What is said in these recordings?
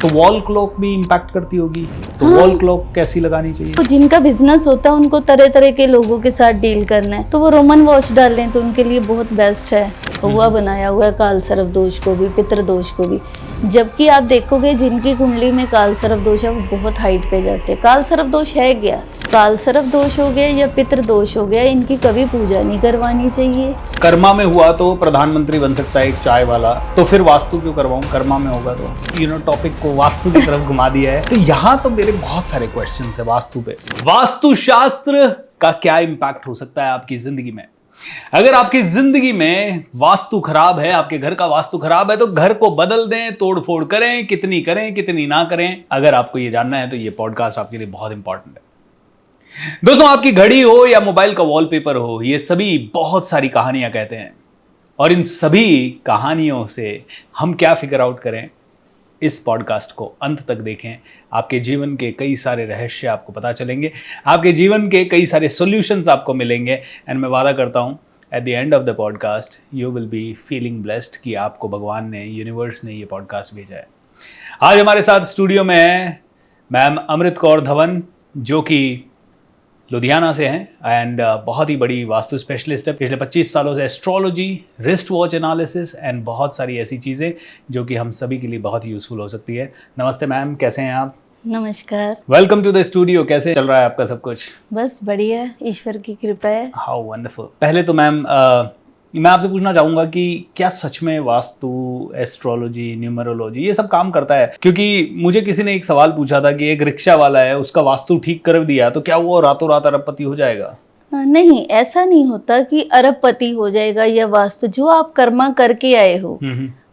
तो wall clock भी impact करती होगी, तो वॉल क्लॉक कैसी लगानी चाहिए? तो जिनका बिजनेस होता है उनको तरह तरह के लोगों के साथ डील करना है, तो वो रोमन वॉच डाल लें तो उनके लिए बहुत बेस्ट है। हुआ बनाया हुआ है काल सर्प दोष को भी, पितृ दोष को भी। जबकि आप देखोगे जिनकी कुंडली में काल सर्प दोष है वो बहुत हाइट पे जाते हैं। काल सर्प दोष है क्या? काल सर्प दोष हो गया या पितृ दोष हो गया, इनकी कभी पूजा नहीं करवानी चाहिए। कर्मा में हुआ तो प्रधानमंत्री बन सकता है एक चाय वाला, तो फिर वास्तु क्यों करवाऊं? कर्मा में होगा तो टॉपिक को वास्तु की तरफ घुमा दिया है। तो यहाँ तो मेरे बहुत सारे क्वेश्चन है वास्तु पे। वास्तु शास्त्र का क्या इंपैक्ट हो सकता है आपकी जिंदगी में? अगर आपकी जिंदगी में वास्तु खराब है, आपके घर का वास्तु खराब है, तो घर को बदल दें, तोड़ फोड़ करें, कितनी ना करें। अगर आपको ये जानना है तो ये पॉडकास्ट आपके लिए बहुत इंपॉर्टेंट है। दोस्तों, आपकी घड़ी हो या मोबाइल का वॉलपेपर हो, ये सभी बहुत सारी कहानियां कहते हैं, और इन सभी कहानियों से हम क्या फिगर आउट करें, इस पॉडकास्ट को अंत तक देखें। आपके जीवन के कई सारे रहस्य आपको पता चलेंगे, आपके जीवन के कई सारे सॉल्यूशंस आपको मिलेंगे। एंड मैं वादा करता हूं at the end of the podcast you will be feeling blessed कि आपको भगवान ने, यूनिवर्स ने ये पॉडकास्ट भेजा है। आज हमारे साथ स्टूडियो में है मैम अमृत कौर धवन, जो कि लुधियाना से हैं एंड बहुत ही बड़ी वास्तु स्पेशलिस्ट है। पिछले 25 सालों से astrology, wrist watch analysis and बहुत सारी ऐसी चीज़ें जो कि हम सभी के लिए बहुत यूजफुल हो सकती है। नमस्ते मैम, कैसे हैं आप? नमस्कार, वेलकम टू द स्टूडियो। कैसे चल रहा है आपका सब कुछ? बस बढ़िया, ईश्वर की कृपा है। How wonderful. पहले तो मैम मैं आपसे पूछना चाहूँगा कि क्या सच में वास्तु, एस्ट्रोलॉजी, न्यूमरोलॉजी ये सब काम करता है? क्योंकि मुझे किसी ने एक सवाल पूछा था कि एक रिक्शा वाला है, उसका वास्तु ठीक कर दिया तो क्या वो रातों रात अरबपति हो जाएगा? नहीं, ऐसा नहीं होता कि अरबपति हो जाएगा या वास्तु। जो आप कर्मा करके आए हो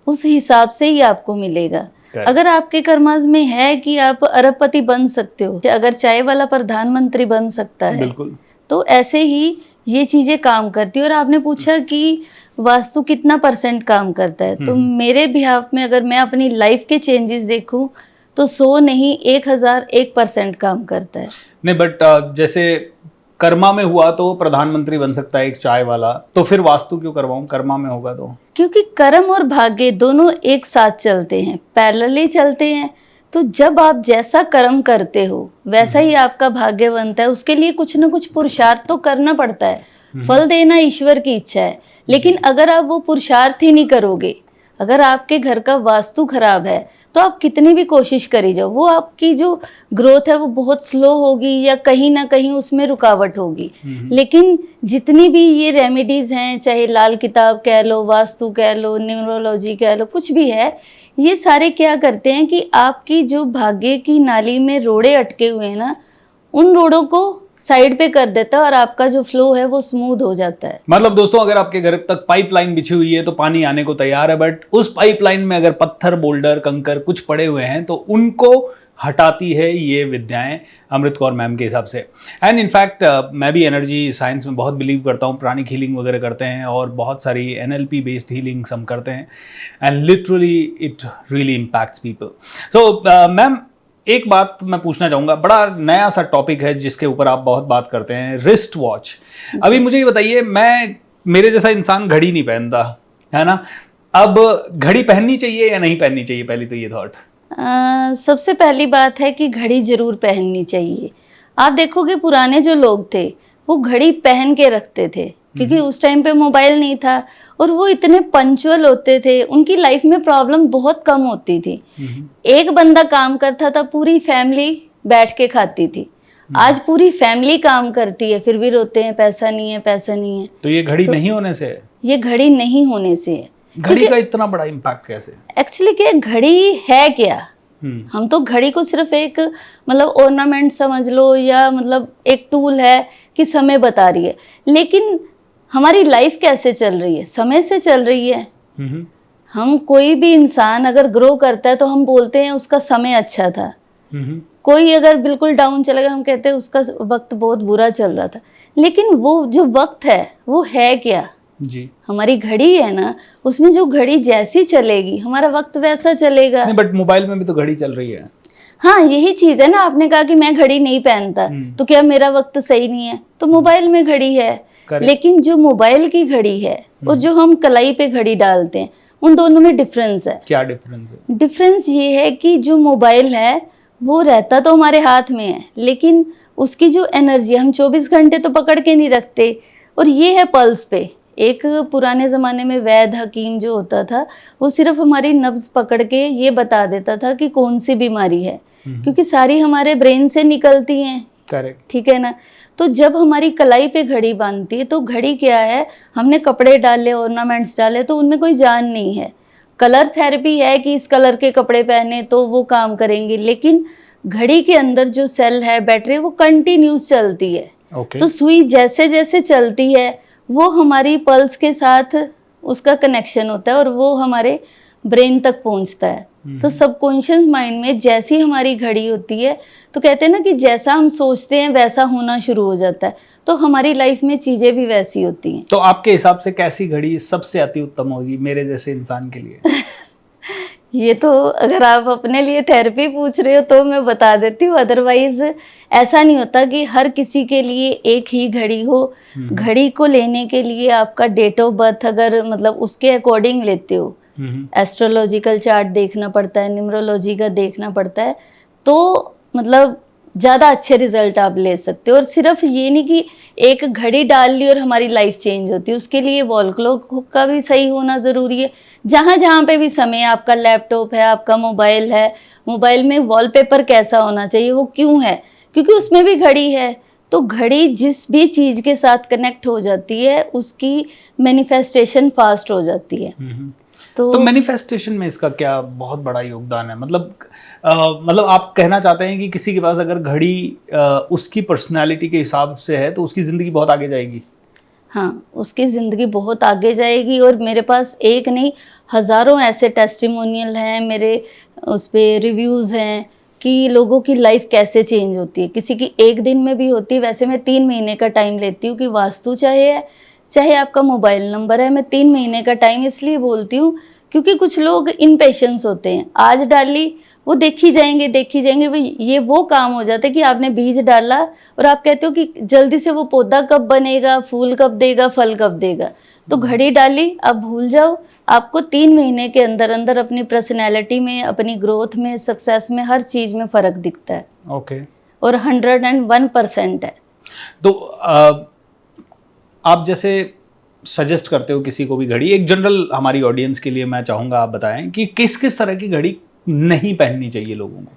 उस हिसाब से ही आपको मिलेगा। अगर आपके कर्माज में है कि आप अरबपति बन सकते हो, अगर चाय वाला प्रधानमंत्री बन सकता है, बिल्कुल, तो ऐसे ही ये चीजें काम करती है। और आपने पूछा कि वास्तु कितना % काम करता है, तो मेरे बिहाफ में अगर मैं अपनी लाइफ के चेंजेस देखूं तो 100 नहीं 1001% काम करता है। नहीं, बट जैसे कर्मा में हुआ तो प्रधानमंत्री बन सकता है एक चाय वाला, तो फिर वास्तु क्यों करवाऊं? कर्मा में होगा तो? क्योंकि कर्म और भाग्य दोनों एक साथ चलते हैं, पैरेलली चलते हैं। तो जब आप जैसा कर्म करते हो वैसा ही आपका भाग्य बनता है। उसके लिए कुछ ना कुछ पुरुषार्थ तो करना पड़ता है। फल देना ईश्वर की इच्छा है, लेकिन अगर आप वो पुरुषार्थ ही नहीं करोगे, अगर आपके घर का वास्तु खराब है तो आप कितनी भी कोशिश करी जाओ, वो आपकी जो ग्रोथ है वो बहुत स्लो होगी या कहीं ना कहीं उसमें रुकावट होगी। लेकिन जितनी भी ये रेमेडीज हैं, चाहे लाल किताब कह लो, वास्तु कह लो, न्यूमरोलॉजी कह लो, कुछ भी है, ये सारे क्या करते हैं कि आपकी जो भाग्य की नाली में रोड़े अटके हुए हैं ना, उन रोड़ों को साइड पे कर देता है और आपका जो फ्लो है वो स्मूथ हो जाता है। मतलब दोस्तों, अगर आपके घर तक पाइपलाइन बिछी हुई है तो पानी आने को तैयार है, बट उस पाइपलाइन में अगर पत्थर, बोल्डर, कंकर कुछ पड़े हुए हैं तो उनको हटाती है ये विद्याएं अमृत कौर मैम के हिसाब से। एंड इनफैक्ट मैं भी एनर्जी साइंस में बहुत बिलीव करता हूँ। प्राणिक हीलिंग वगैरह करते हैं और बहुत सारी NLP बेस्ड हीलिंग्स हम करते हैं, and literally it really impacts people. So ma'am, एक बात मैं पूछना चाहूंगा, बड़ा नया सा टॉपिक है जिसके ऊपर आप बहुत बात करते हैं, रिस्ट वॉच। अभी मुझे ये बताइए, मेरे जैसा इंसान घड़ी नहीं पहनता है ना, अब घड़ी पहननी चाहिए या नहीं पहननी चाहिए? पहली तो ये थॉट। सबसे पहली बात है कि घड़ी जरूर पहननी चाहिए। आप देखोगे पुराने जो लोग थे वो घड़ी पहन के रखते थे, क्योंकि उस टाइम पे मोबाइल नहीं था और वो इतने पंचुअल होते थे, उनकी लाइफ में प्रॉब्लम बहुत कम होती थी। एक बंदा काम करता था, पूरी फैमिली बैठ के खाती थी। आज पूरी फैमिली काम करती है, फिर भी रोते हैं पैसा नहीं है, पैसा नहीं है। तो ये घड़ी नहीं होने से है? ये घड़ी नहीं होने से है। घड़ी का इतना बड़ा इम्पैक्ट कैसे? एक्चुअली क्या घड़ी है क्या? हम तो घड़ी को सिर्फ एक मतलब ऑर्नामेंट समझ लो, या मतलब एक टूल है कि समय बता रही है, लेकिन हमारी लाइफ कैसे चल रही है? समय से चल रही है। हम कोई भी इंसान अगर ग्रो करता है तो हम बोलते हैं उसका समय अच्छा था। कोई अगर बिल्कुल डाउन चलेगा हम कहते हैं उसका वक्त बहुत बुरा चल रहा था। लेकिन वो जो वक्त है वो है क्या? जी, हमारी घड़ी है ना, उसमें जो घड़ी जैसी चलेगी हमारा वक्त वैसा चलेगा। नहीं, बट मोबाइल में भी तो घड़ी चल रही है। हाँ, यही चीज है ना। आपने कहा कि मैं घड़ी नहीं पहनता, तो क्या मेरा वक्त सही नहीं है? तो मोबाइल में घड़ी है, लेकिन जो मोबाइल की घड़ी है और जो हम कलाई पे घड़ी डालते हैं उन दोनों में डिफरेंस है। क्या डिफरेंस है? डिफरेंस ये है कि जो मोबाइल है वो रहता तो हमारे हाथ में है, लेकिन उसकी जो एनर्जी हम 24 घंटे तो पकड़ के नहीं रखते, और ये है पल्स पे। एक पुराने ज़माने में वैद्य हकीम जो होता था वो सिर्फ हमारी नब्ज पकड़ के ये बता देता था कि कौन सी बीमारी है, क्योंकि सारी हमारे ब्रेन से निकलती हैं। करेक्ट। ठीक है ना। तो जब हमारी कलाई पे घड़ी बांधती है तो घड़ी क्या है, हमने कपड़े डाले, ऑर्नामेंट्स डाले, तो उनमें कोई जान नहीं है। कलर थेरेपी है कि इस कलर के कपड़े पहने तो वो काम करेंगे, लेकिन घड़ी के अंदर जो सेल है, बैटरी, वो कंटिन्यूस चलती है। ओके। तो सुई जैसे जैसे चलती है वो हमारी पल्स के साथ उसका कनेक्शन होता है और वो हमारे ब्रेन तक पहुंचता है। तो सबकॉन्शियस माइंड में जैसी हमारी घड़ी होती है, तो कहते हैं ना कि जैसा हम सोचते हैं वैसा होना शुरू हो जाता है, तो हमारी लाइफ में चीजें भी वैसी होती हैं। तो आपके हिसाब से कैसी घड़ी सबसे अति उत्तम होगी मेरे जैसे इंसान के लिए? ये तो अगर आप अपने लिए थेरेपी पूछ रहे हो तो मैं बता देती हूँ, अदरवाइज ऐसा नहीं होता कि हर किसी के लिए एक ही घड़ी हो। घड़ी को लेने के लिए आपका डेट ऑफ बर्थ अगर मतलब उसके अकॉर्डिंग लेते हो, एस्ट्रोलॉजिकल चार्ट देखना पड़ता है, न्यूमरोलॉजी का देखना पड़ता है, तो मतलब ज़्यादा अच्छे रिजल्ट आप ले सकते हो। और सिर्फ ये नहीं कि एक घड़ी डाल ली और हमारी लाइफ चेंज होती है, उसके लिए वॉल क्लॉक का भी सही होना ज़रूरी है। जहाँ जहाँ पे भी समय, आपका लैपटॉप है, आपका मोबाइल है, मोबाइल में वॉलपेपर कैसा होना चाहिए, वो क्यों है, क्योंकि उसमें भी घड़ी है। तो घड़ी जिस भी चीज़ के साथ कनेक्ट हो जाती है उसकी मैनिफेस्टेशन फास्ट हो जाती है। तो मैनिफेस्टेशन में इसका क्या बहुत बड़ा योगदान है? मतलब आप कहना चाहते हैं कि किसी के पास अगर घड़ी उसकी पर्सनालिटी के हिसाब से है तो उसकी ज़िंदगी बहुत आगे जाएगी? हाँ, उसकी ज़िंदगी बहुत आगे जाएगी। और मेरे पास एक नहीं, हज़ारों ऐसे टेस्टिमोनियल हैं, मेरे उस पर रिव्यूज़ हैं कि लोगों की लाइफ कैसे चेंज होती है। किसी की एक दिन में भी होती है। वैसे मैं 3 महीने का टाइम लेती हूँ कि वास्तु चाहे आपका मोबाइल नंबर है, मैं 3 महीने का टाइम इसलिए बोलती हूँ क्योंकि कुछ लोग इनपेशेंस होते हैं। आज डाली वो देखी जाएंगे भाई, ये वो काम हो जाता है कि आपने बीज डाला और आप कहते हो कि जल्दी से वो पौधा कब बनेगा, फूल कब देगा, फल कब देगा। तो घड़ी डाली, आप भूल जाओ। आपको 3 महीने के अंदर अंदर अपनी पर्सनैलिटी में, अपनी ग्रोथ में, सक्सेस में, हर चीज़ में फ़र्क दिखता है। ओके। और 101% है। तो आप जैसे सजेस्ट करते हो किसी को भी घड़ी, एक जनरल हमारी ऑडियंस के लिए मैं चाहूँगा आप बताएं कि किस किस तरह की घड़ी नहीं पहननी चाहिए लोगों को?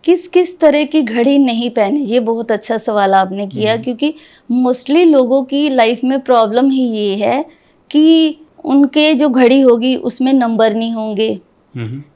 किस किस तरह की घड़ी नहीं पहने, ये बहुत अच्छा सवाल आपने किया, क्योंकि मोस्टली लोगों की लाइफ में प्रॉब्लम ही ये है कि उनके जो घड़ी होगी उसमें नंबर नहीं होंगे।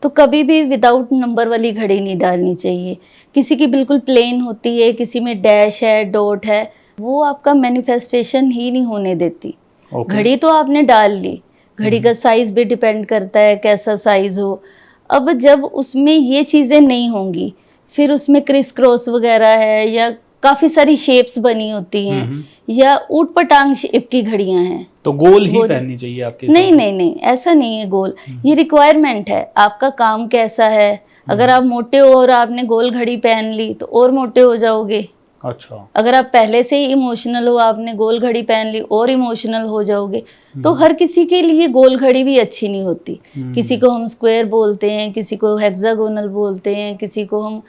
तो कभी भी विदाउट नंबर वाली घड़ी नहीं डालनी चाहिए। किसी की बिल्कुल प्लेन होती है, किसी में डैश है, डॉट है, वो आपका मैनिफेस्टेशन ही नहीं होने देती। घड़ी तो आपने डाल ली, घड़ी का साइज भी डिपेंड करता है कैसा साइज हो। अब जब उसमें ये चीज़ें नहीं होंगी, फिर उसमें क्रिस क्रॉस वगैरह है या काफ़ी सारी शेप्स बनी होती हैं या ऊट पटांग शेप की घड़ियां हैं, तो गोल ही पहननी चाहिए आपके? नहीं, ऐसा नहीं है गोल। ये रिक्वायरमेंट है, आपका काम कैसा है। अगर आप मोटे हो और आपने गोल घड़ी पहन ली तो और मोटे हो जाओगे। अच्छा। अगर आप पहले से ही इमोशनल हो, आपने गोल घड़ी पहन ली और इमोशनल हो जाओगे। तो हर किसी के लिए गोल घड़ी भी अच्छी नहीं होती। किसी को हम स्क्वायर बोलते हैं, किसी को हेक्सागोनल बोलते हैं, किसी को हम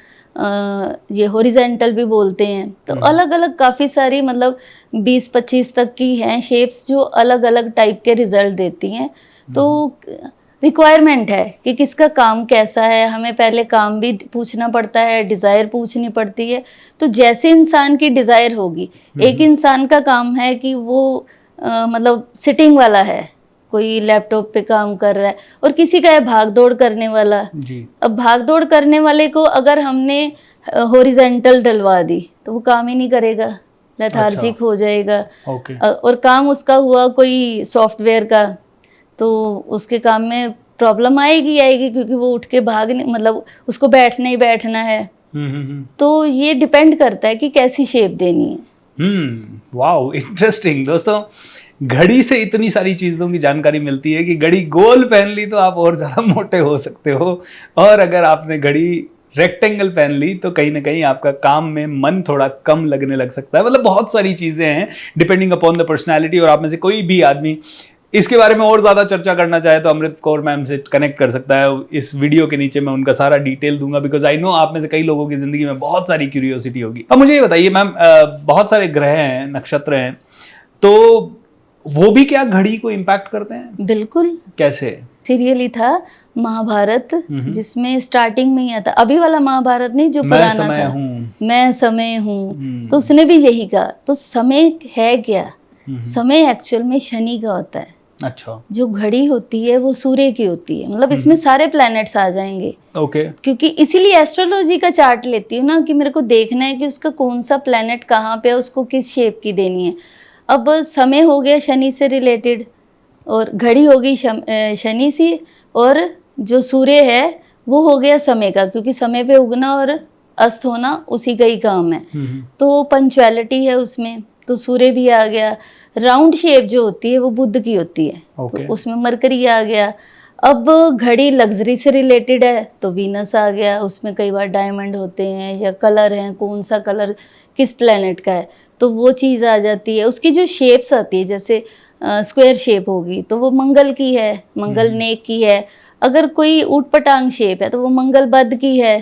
ये हॉरिजेंटल भी बोलते हैं। तो अलग अलग काफ़ी सारी मतलब 20-25 तक की हैं शेप्स जो अलग अलग टाइप के रिजल्ट देती हैं। तो रिक्वायरमेंट है कि किसका काम कैसा है, हमें पहले काम भी पूछना पड़ता है, डिज़ायर पूछनी पड़ती है। तो जैसे इंसान की डिज़ायर होगी, एक इंसान का काम है कि वो मतलब सिटिंग वाला है, कोई लैपटॉप पे काम कर रहा है, और किसी का है भाग दौड़ करने वाला जी। अब भाग दौड़ करने वाले को अगर हमने हॉरिजेंटल डलवा दी तो वो काम ही नहीं करेगा, लेथार्जिक हो जाएगा। और काम उसका हुआ कोई सॉफ्टवेयर का, तो उसके काम में प्रॉब्लम आएगी क्योंकि वो उठ के भाग नहीं, मतलब उसको बैठना ही बैठना है। तो ये डिपेंड करता है कि कैसी शेप देनी है। Wow, interesting. दोस्तों, घड़ी से इतनी सारी चीज़ों की जानकारी मिलती है कि घड़ी गोल पहन ली तो आप और ज़्यादा मोटे हो सकते हो, और अगर आपने घड़ी रेक्टेंगल पहन ली तो कहीं ना कहीं आपका काम में मन थोड़ा कम लगने लग सकता है। मतलब बहुत सारी चीज़ें हैं डिपेंडिंग अपॉन द पर्सनैलिटी। और आप में से कोई भी आदमी इसके बारे में और ज्यादा चर्चा करना चाहे तो अमृत कौर मैम से कनेक्ट कर सकता है। इस वीडियो के नीचे मैं उनका सारा डिटेल दूंगा, बिकॉज आई नो आप में से कई लोगों की जिंदगी में बहुत सारी क्यूरियोसिटी होगी। अब मुझे ये बताइए मैम, बहुत सारे ग्रह हैं, नक्षत्र हैं, तो वो भी क्या घड़ी को इम्पैक्ट करते हैं? बिल्कुल। कैसे? सीरियल ही था महाभारत, जिसमें स्टार्टिंग में ही आता, अभी वाला महाभारत नहीं जो पुराना था, मैं समय हूँ, तो उसने भी यही कहा। तो समय है क्या? समय एक्चुअल में शनि का होता है। अच्छा। जो घड़ी होती है वो सूर्य की होती है, मतलब इसमें सारे प्लैनेट्स आ जाएंगे। ओके। क्योंकि इसीलिए एस्ट्रोलॉजी का चार्ट लेती हूँ ना, कि मेरे को देखना है कि उसका कौन सा प्लैनेट कहाँ पे है, उसको किस शेप की देनी है। अब समय हो गया शनि से रिलेटेड, और घड़ी होगी शनि से, और जो सूर्य है वो हो गया समय का, क्योंकि समय पे उगना और अस्त होना उसी का ही काम है। तो पंचुअलिटी है उसमें, तो सूर्य भी आ गया। राउंड शेप जो होती है वो बुध की होती है, तो उसमें मरकरी आ गया। अब घड़ी लग्जरी से रिलेटेड है तो वीनस आ गया, उसमें कई बार डायमंड होते हैं या कलर हैं, कौन सा कलर किस प्लेनेट का है, तो वो चीज़ आ जाती है। उसकी जो शेप्स आती है, जैसे स्क्वायर शेप होगी तो वो मंगल की है, मंगल नेक की है। अगर कोई ऊट पटांग शेप है तो वो मंगल बद की है।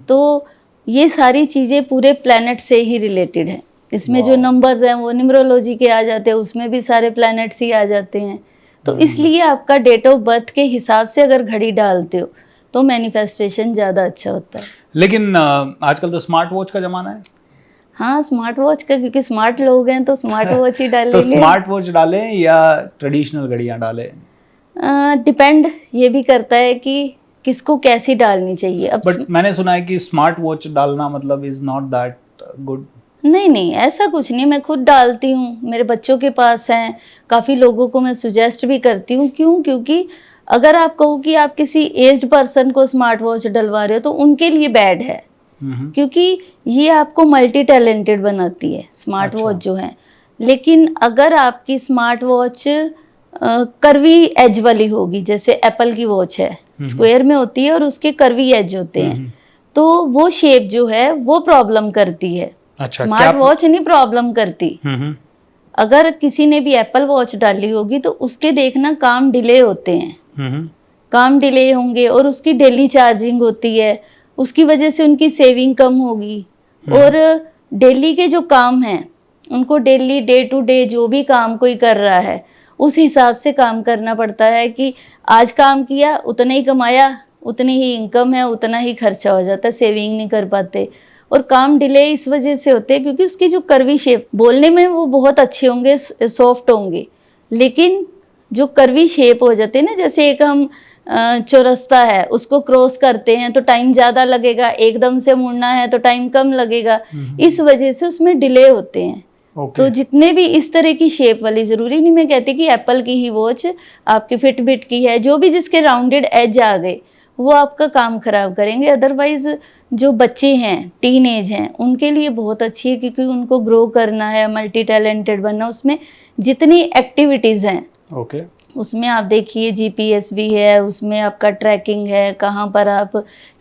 तो ये सारी चीज़ें पूरे प्लेनेट से ही रिलेटेड है। इसमें जो नंबर्स हैं वो न्यूमरोलॉजी के आ जाते हैं, उसमें भी सारे प्लैनेट्स ही आ जाते हैं। तो इसलिए आपका डेट ऑफ बर्थ के हिसाब से अगर घड़ी डालते हो तो मैनिफेस्टेशन ज़्यादा अच्छा होता है। लेकिन आजकल तो स्मार्ट वॉच का जमाना है। हाँ, स्मार्ट वॉच का, क्योंकि स्मार्ट लोग हैं तो स्मार्ट वॉच ही डालेंगे। तो स्मार्ट वॉच डालें या ट्रेडिशनल घड़ियां डालें? डिपेंड ये भी करता है कि किसको कैसी डालनी चाहिए। अब बट मैंने सुना है कि स्मार्ट वॉच डालना मतलब इज नॉट दैट गुड। नहीं, ऐसा कुछ नहीं। मैं खुद डालती हूँ, मेरे बच्चों के पास हैं, काफ़ी लोगों को मैं सुजेस्ट भी करती हूँ। क्यों? क्योंकि अगर आप कहो कि आप किसी एज पर्सन को स्मार्ट वॉच डलवा रहे हो तो उनके लिए बैड है, क्योंकि ये आपको मल्टी टैलेंटेड बनाती है स्मार्ट वॉच जो है। लेकिन अगर आपकी स्मार्ट वॉच कर्वी एज वाली होगी, जैसे एप्पल की वॉच है, स्क्वायर में होती है और उसके कर्वी एज होते हैं, तो वो शेप जो है वो प्रॉब्लम करती है। अच्छा, स्मार्ट वॉच नहीं प्रॉब्लम करती। अगर किसी ने भी एप्पल वॉच डाली होगी तो उसके देखना काम डिले होते हैं, काम डिले होंगे, और उसकी डेली चार्जिंग होती है, उसकी वजह से उनकी सेविंग कम होगी। और डेली के जो काम हैं उनको डेली डे टू डे जो भी काम कोई कर रहा है उस हिसाब से काम करना पड़ता है, कि आज काम किया उतना ही कमाया, उतनी ही इनकम है, उतना ही खर्चा हो जाता है, सेविंग नहीं कर पाते। और काम डिले इस वजह से होते हैं क्योंकि उसकी जो कर्वी शेप, बोलने में वो बहुत अच्छे होंगे, सॉफ्ट होंगे, लेकिन जो कर्वी शेप हो जाते हैं ना, जैसे एक हम चौरस्ता है उसको क्रॉस करते हैं तो टाइम ज़्यादा लगेगा, एकदम से मुड़ना है तो टाइम कम लगेगा, इस वजह से उसमें डिले होते हैं। तो जितने भी इस तरह की शेप वाली, जरूरी नहीं मैं कहती कि एप्पल की ही वॉच आपकी फिटबिट की है, जो भी जिसके राउंडेड एज आ गए वो आपका काम खराब करेंगे। अदरवाइज जो बच्चे हैं, टीन एज हैं, उनके लिए बहुत अच्छी है, क्योंकि उनको ग्रो करना है, मल्टी टैलेंटेड बनना। उसमें जितनी एक्टिविटीज़ हैं उसमें आप देखिए जीपीएस भी है, उसमें आपका ट्रैकिंग है, कहाँ पर आप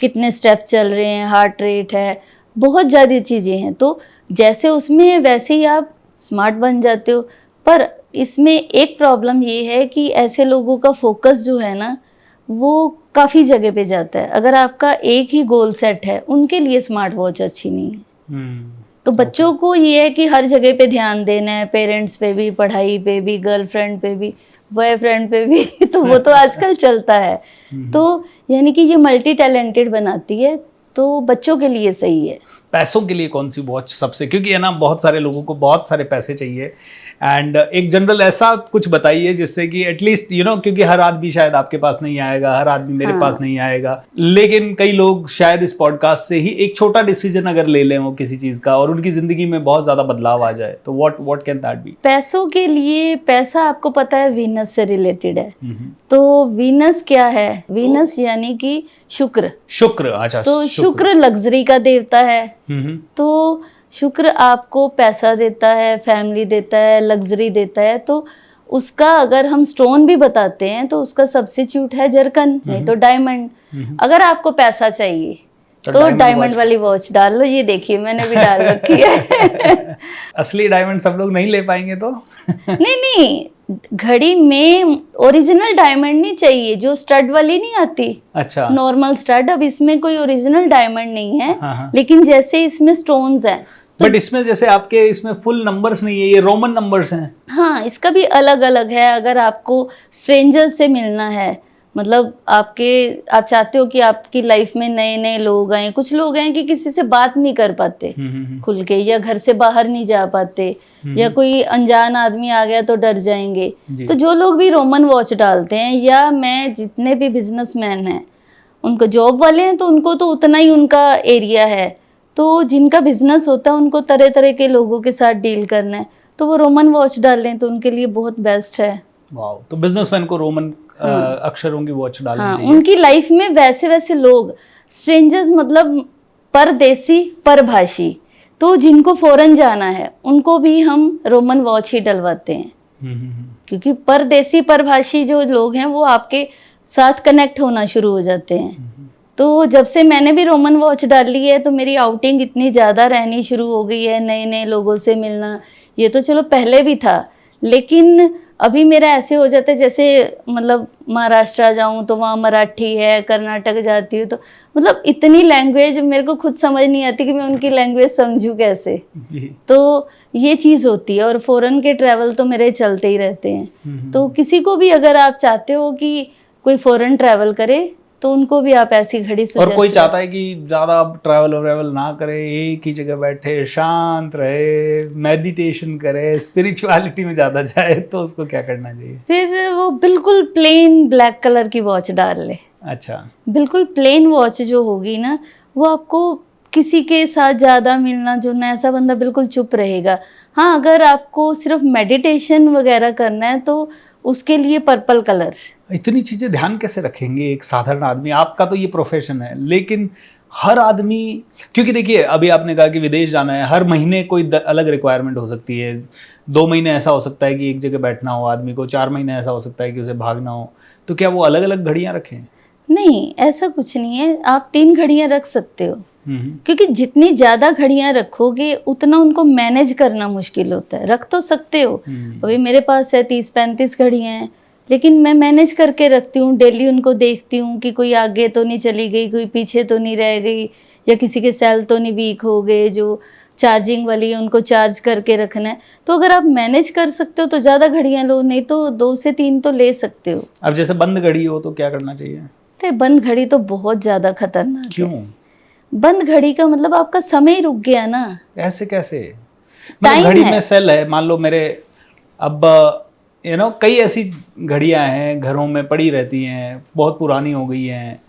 कितने स्टेप चल रहे हैं, हार्ट रेट है, बहुत ज़्यादा चीज़ें हैं। तो जैसे उसमें है वैसे ही आप स्मार्ट बन जाते हो। पर इसमें एक प्रॉब्लम ये है कि ऐसे लोगों का फोकस जो है ना वो काफ़ी जगह पे जाता है। अगर आपका एक ही गोल सेट है, उनके लिए स्मार्ट वॉच अच्छी नहीं है। तो बच्चों को ये है कि हर जगह पे ध्यान देना है, पेरेंट्स पे भी, पढ़ाई पे भी, गर्लफ्रेंड पे भी, बॉयफ्रेंड पे भी तो वो तो आजकल चलता है। तो यानी कि ये मल्टी टैलेंटेड बनाती है, तो बच्चों के लिए सही है। पैसों के लिए कौन सी वॉच सबसे, क्योंकि है ना बहुत सारे लोगों को बहुत सारे पैसे चाहिए, एंड एक जनरल ऐसा कुछ बताइए जिससे कि एटलीस्ट क्योंकि हर आदमी शायद आपके पास नहीं आएगा, हर आदमी मेरे पास नहीं आएगा, लेकिन कई लोग शायद इस पॉडकास्ट से ही एक छोटा डिसीजन अगर ले लें वो किसी चीज का और उनकी जिंदगी में बहुत ज्यादा बदलाव आ जाए, तो व्हाट कैन दैट बी? पैसों के लिए, पैसा आपको पता है वीनस से रिलेटेड है। तो वीनस क्या है? वीनस यानी कि शुक्र। अच्छा। तो शुक्र लग्जरी का देवता है। तो शुक्र आपको पैसा देता है, फैमिली देता है, लग्जरी देता है। तो उसका अगर हम स्टोन भी बताते हैं तो उसका सब्स्टिट्यूट है जरकन, नहीं तो डायमंड। अगर आपको पैसा चाहिए तो डायमंड वाली वॉच डाल लो। ये देखिए मैंने भी डाल रखी है। असली डायमंड सब लोग नहीं ले पाएंगे तो नहीं, घड़ी में ओरिजिनल डायमंड नहीं चाहिए, जो स्टड वाली नहीं आती, अच्छा। Normal stud. अब इसमें कोई ओरिजिनल डायमंड नहीं है, हाँ हाँ। लेकिन जैसे इसमें स्टोन्स हैं तो बट इसमें जैसे आपके इसमें फुल नंबर्स नहीं है, ये रोमन नंबर्स हैं। हाँ, इसका भी अलग अलग है। अगर आपको स्ट्रेंजर से मिलना है, मतलब आप चाहते हो कि आपकी लाइफ में नए नए लोग आए, कुछ लोग हैं कि किसी से बात नहीं कर पाते खुल के, या घर से बाहर नहीं जा पाते, या कोई अनजान आदमी आ गया तो डर जाएंगे। तो जो लोग भी रोमन वॉच डालते हैं, या मैं जितने भी बिजनेसमैन हैं, उनको जॉब वाले हैं तो उनको तो उतना ही उनका एरिया है, तो जिनका बिजनेस होता है उनको तरह तरह के लोगों के साथ डील करना है, तो वो रोमन वॉच डाल लें तो उनके लिए बहुत बेस्ट है। वाओ, तो बिजनेसमैन को रोमन अक्षरों की वॉच डालनी चाहिए। उनकी लाइफ में वैसे वैसे लोग, स्ट्रेंजर्स मतलब परदेसी, परभाषी, तो जिनको फॉरेन जाना है उनको भी हम रोमन वॉच ही डलवाते हैं। क्योंकि परदेसी परभाषी जो लोग हैं वो आपके साथ कनेक्ट होना शुरू हो जाते हैं। तो जब से मैंने भी रोमन वॉच डाली है तो मेरी आउटिंग इतनी ज़्यादा रहनी शुरू हो गई है, नए नए लोगों से मिलना। ये तो चलो पहले भी था, लेकिन अभी मेरा ऐसे हो जाता है जैसे मतलब महाराष्ट्र जाऊं तो वहाँ मराठी है, कर्नाटक जाती हूँ तो मतलब इतनी लैंग्वेज मेरे को खुद समझ नहीं आती कि मैं उनकी लैंग्वेज समझूं कैसे। तो ये चीज़ होती है। और फॉरेन के ट्रैवल तो मेरे चलते ही रहते हैं। तो किसी को भी अगर आप चाहते हो कि कोई फॉरेन ट्रैवल करे तो उनको भी आप ऐसी घड़ी और कोई चाहता है कि ज्यादा ट्रैवल ना करे, एक ही जगह बैठे शांत रहे, मेडिटेशन करे, स्पिरिचुअलिटी में ज्यादा जाए, तो उसको क्या करना चाहिए? फिर वो बिल्कुल प्लेन ब्लैक कलर की वॉच डाल ले। अच्छा। बिल्कुल प्लेन वॉच जो होगी ना, वो आपको किसी के साथ ज्यादा मिलना जुलना, ऐसा बंदा बिल्कुल चुप रहेगा। हाँ, अगर आपको सिर्फ मेडिटेशन वगैरह करना है तो उसके लिए पर्पल कलर। इतनी चीजें ध्यान कैसे रखेंगे एक साधारण आदमी? आपका तो ये प्रोफेशन है, लेकिन हर आदमी, क्योंकि देखिए अभी आपने कहा कि विदेश जाना है, हर महीने कोई अलग रिक्वायरमेंट हो सकती है। 2 महीने ऐसा हो सकता है कि एक जगह बैठना हो आदमी को, 4 महीने ऐसा हो सकता है कि उसे भागना हो। तो क्या वो अलग अलग घड़ियां रखें? नहीं, ऐसा कुछ नहीं है। आप 3 घड़ियां रख सकते हो, क्योंकि जितनी ज्यादा घड़ियां रखोगे उतना उनको मैनेज करना मुश्किल होता है। रख तो सकते हो, अभी मेरे पास है 30-35 घड़ियां हैं, लेकिन मैं मैनेज करके रखती हूँ। डेली उनको देखती हूँ कि कोई आगे तो नहीं चली गई, कोई पीछे तो नहीं रह गई, या किसी के सेल तो नहीं वीक हो गए। जो चार्जिंग वाली है उनको चार्ज करके रखना है। तो अगर आप मैनेज कर सकते हो तो ज़्यादा घड़ियाँ लो, नहीं तो 2 से 3 तो ले सकते हो। अब जैसे बंद घड़ी हो तो क्या करना चाहिए? अरे बंद घड़ी तो बहुत ज़्यादा खतरनाक है। क्यों? बंद घड़ी का मतलब आपका समय रुक गया ना। ऐसे कैसे? मतलब घड़ी में सेल है, मान लो मेरे, अब कई ऐसी घड़ियां हैं घरों में पड़ी रहती हैं, बहुत पुरानी हो गई हैं।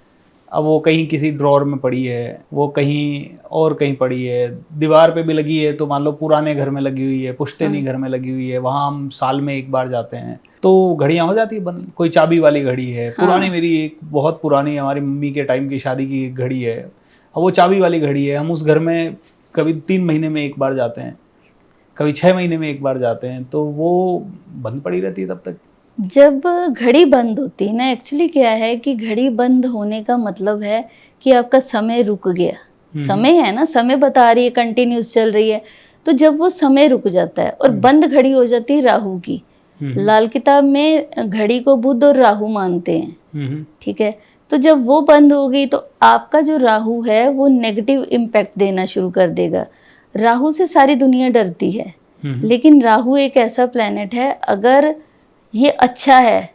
अब वो कहीं किसी ड्रॉर में पड़ी है, वो कहीं और कहीं पड़ी है, दीवार पे भी लगी है, तो मान लो पुराने घर में लगी हुई है, पुश्तैनी घर में लगी हुई है, वहाँ हम साल में एक बार जाते हैं, तो घड़ियां हो जाती है बंद। कोई चाबी वाली घड़ी है पुरानी, मेरी एक बहुत पुरानी हमारी मम्मी के टाइम की शादी की घड़ी है, अब वो चाबी वाली घड़ी है। हम उस घर में कभी 3 महीने में एक बार जाते हैं, कभी 6 महीने में एक बार जाते हैं, तो वो बंद पड़ी रहती है तब तक। जब घड़ी बंद होती है ना, एक्चुअली क्या है कि घड़ी बंद होने का मतलब है कि आपका समय रुक गया। समय है ना, समय बता रही है, कंटिन्यूस चल रही है। तो जब वो समय रुक जाता है और बंद घड़ी हो जाती है राहु की। लाल किताब में घड़ी को बुध और राहु मानते हैं, ठीक है। तो जब वो बंद हो गई तो आपका जो राहु है वो नेगेटिव इम्पैक्ट देना शुरू कर देगा। राहु से सारी दुनिया डरती है, लेकिन राहु एक ऐसा प्लेनेट है, अगर ये अच्छा है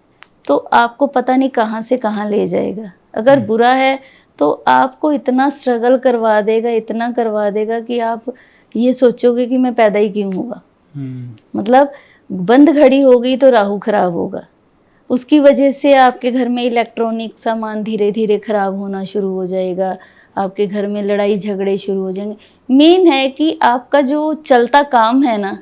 तो आपको पता नहीं कहाँ से कहाँ ले जाएगा। अगर बुरा है तो आपको इतना स्ट्रगल करवा देगा, इतना करवा देगा कि आप ये सोचोगे कि मैं पैदा ही क्यों हुआ। मतलब बंद घड़ी हो गई तो राहु खराब होगा, उसकी वजह से आपके घर में इलेक्ट्रॉनिक सामान धीरे धीरे खराब होना शुरू हो जाएगा, आपके घर में लड़ाई झगड़े शुरू हो जाएंगे। मेन है कि आपका जो चलता काम है ना,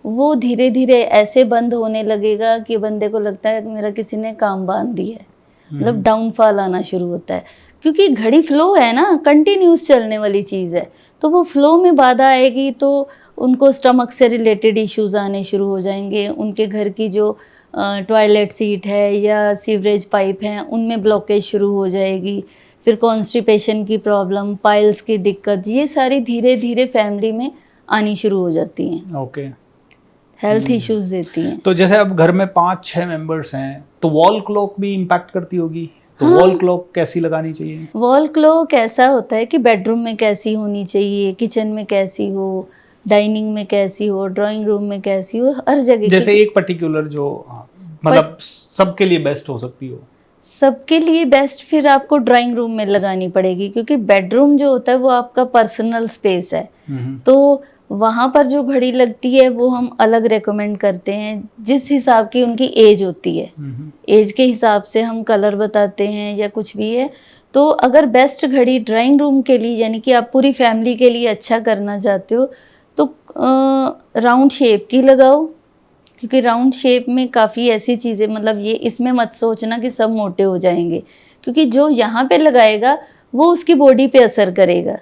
वो धीरे धीरे ऐसे बंद होने लगेगा कि बंदे को लगता है कि मेरा किसी ने काम बांध दिया है। मतलब डाउनफॉल आना शुरू होता है, क्योंकि घड़ी फ्लो है ना, कंटिन्यूस चलने वाली चीज़ है। तो वो फ्लो में बाधा आएगी तो उनको स्टमक से रिलेटेड इश्यूज आने शुरू हो जाएंगे। उनके घर की जो टॉयलेट सीट है या सीवरेज पाइप है उनमें ब्लॉकेज शुरू हो जाएगी। फिर कॉन्स्टिपेशन की प्रॉब्लम, पाइल्स की दिक्कत, ये सारी धीरे धीरे फैमिली में आनी शुरू हो जाती हैं। ओके। हेल्थ इश्यूज देती हैं। तो जैसे अब घर में 5-6 मेंबर्स हैं तो वॉल क्लॉक भी इम्पैक्ट करती होगी, तो हाँ। वॉल क्लॉक कैसी लगानी चाहिए? वॉल क्लॉक ऐसा होता है कि बेडरूम में कैसी होनी चाहिए, किचन में कैसी हो, डाइनिंग में कैसी हो, ड्राइंग रूम में कैसी हो, हर जगह जैसे की एक पर्टिकुलर जो मतलब सबके लिए बेस्ट हो सकती हो। सबके लिए बेस्ट फिर आपको ड्राइंग रूम में लगानी पड़ेगी, क्योंकि बेडरूम जो होता है वो आपका पर्सनल स्पेस है। तो वहां पर जो घड़ी लगती है वो हम अलग रेकमेंड करते हैं, जिस हिसाब की उनकी एज होती है, एज के हिसाब से हम कलर बताते हैं या कुछ भी है। तो अगर बेस्ट घड़ी ड्राइंग रूम के लिए, यानी कि आप पूरी फैमिली के लिए अच्छा करना चाहते हो, तो राउंड शेप की लगाओ, क्योंकि राउंड शेप में काफ़ी ऐसी चीज़ें, मतलब ये इसमें मत सोचना कि सब मोटे हो जाएंगे, क्योंकि जो यहाँ पे लगाएगा वो उसकी बॉडी पे असर करेगा।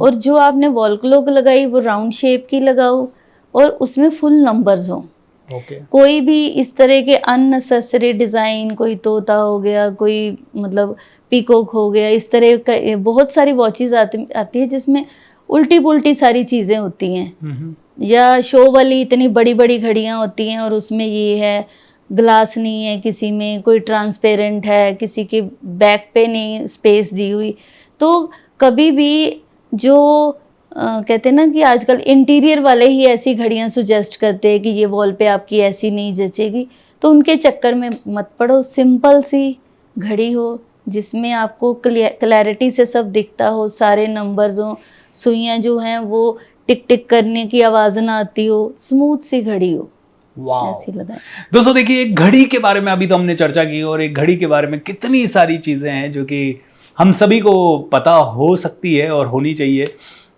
और जो आपने वॉल क्लॉक लगाई वो राउंड शेप की लगाओ और उसमें फुल नंबर्स हों। कोई भी इस तरह के अननेसेसरी डिज़ाइन, कोई तोता हो गया, कोई मतलब पीकॉक हो गया, इस तरह का बहुत सारी वॉचेस आती है जिसमें उल्टी पुल्टी सारी चीज़ें होती हैं, या शो वाली इतनी बड़ी बड़ी घड़ियां होती हैं और उसमें ये है ग्लास नहीं है, किसी में कोई ट्रांसपेरेंट है, किसी के बैक पे नहीं स्पेस दी हुई। तो कभी भी जो कहते हैं ना कि आजकल इंटीरियर वाले ही ऐसी घड़ियां सुजेस्ट करते हैं कि ये वॉल पे आपकी ऐसी नहीं जचेगी, तो उनके चक्कर में मत पड़ो। सिंपल सी घड़ी हो जिसमें आपको क्लैरिटी से सब दिखता हो, सारे नंबर्स हो, सुइयां जो हैं वो टिक टिक करने की आवाज ना आती हो, स्मूथ सी घड़ी हो, ऐसी लगाए। दोस्तों देखिए, एक घड़ी के बारे में अभी तो हमने चर्चा की, और एक घड़ी के बारे में कितनी सारी चीजें हैं जो कि हम सभी को पता हो सकती है और होनी चाहिए।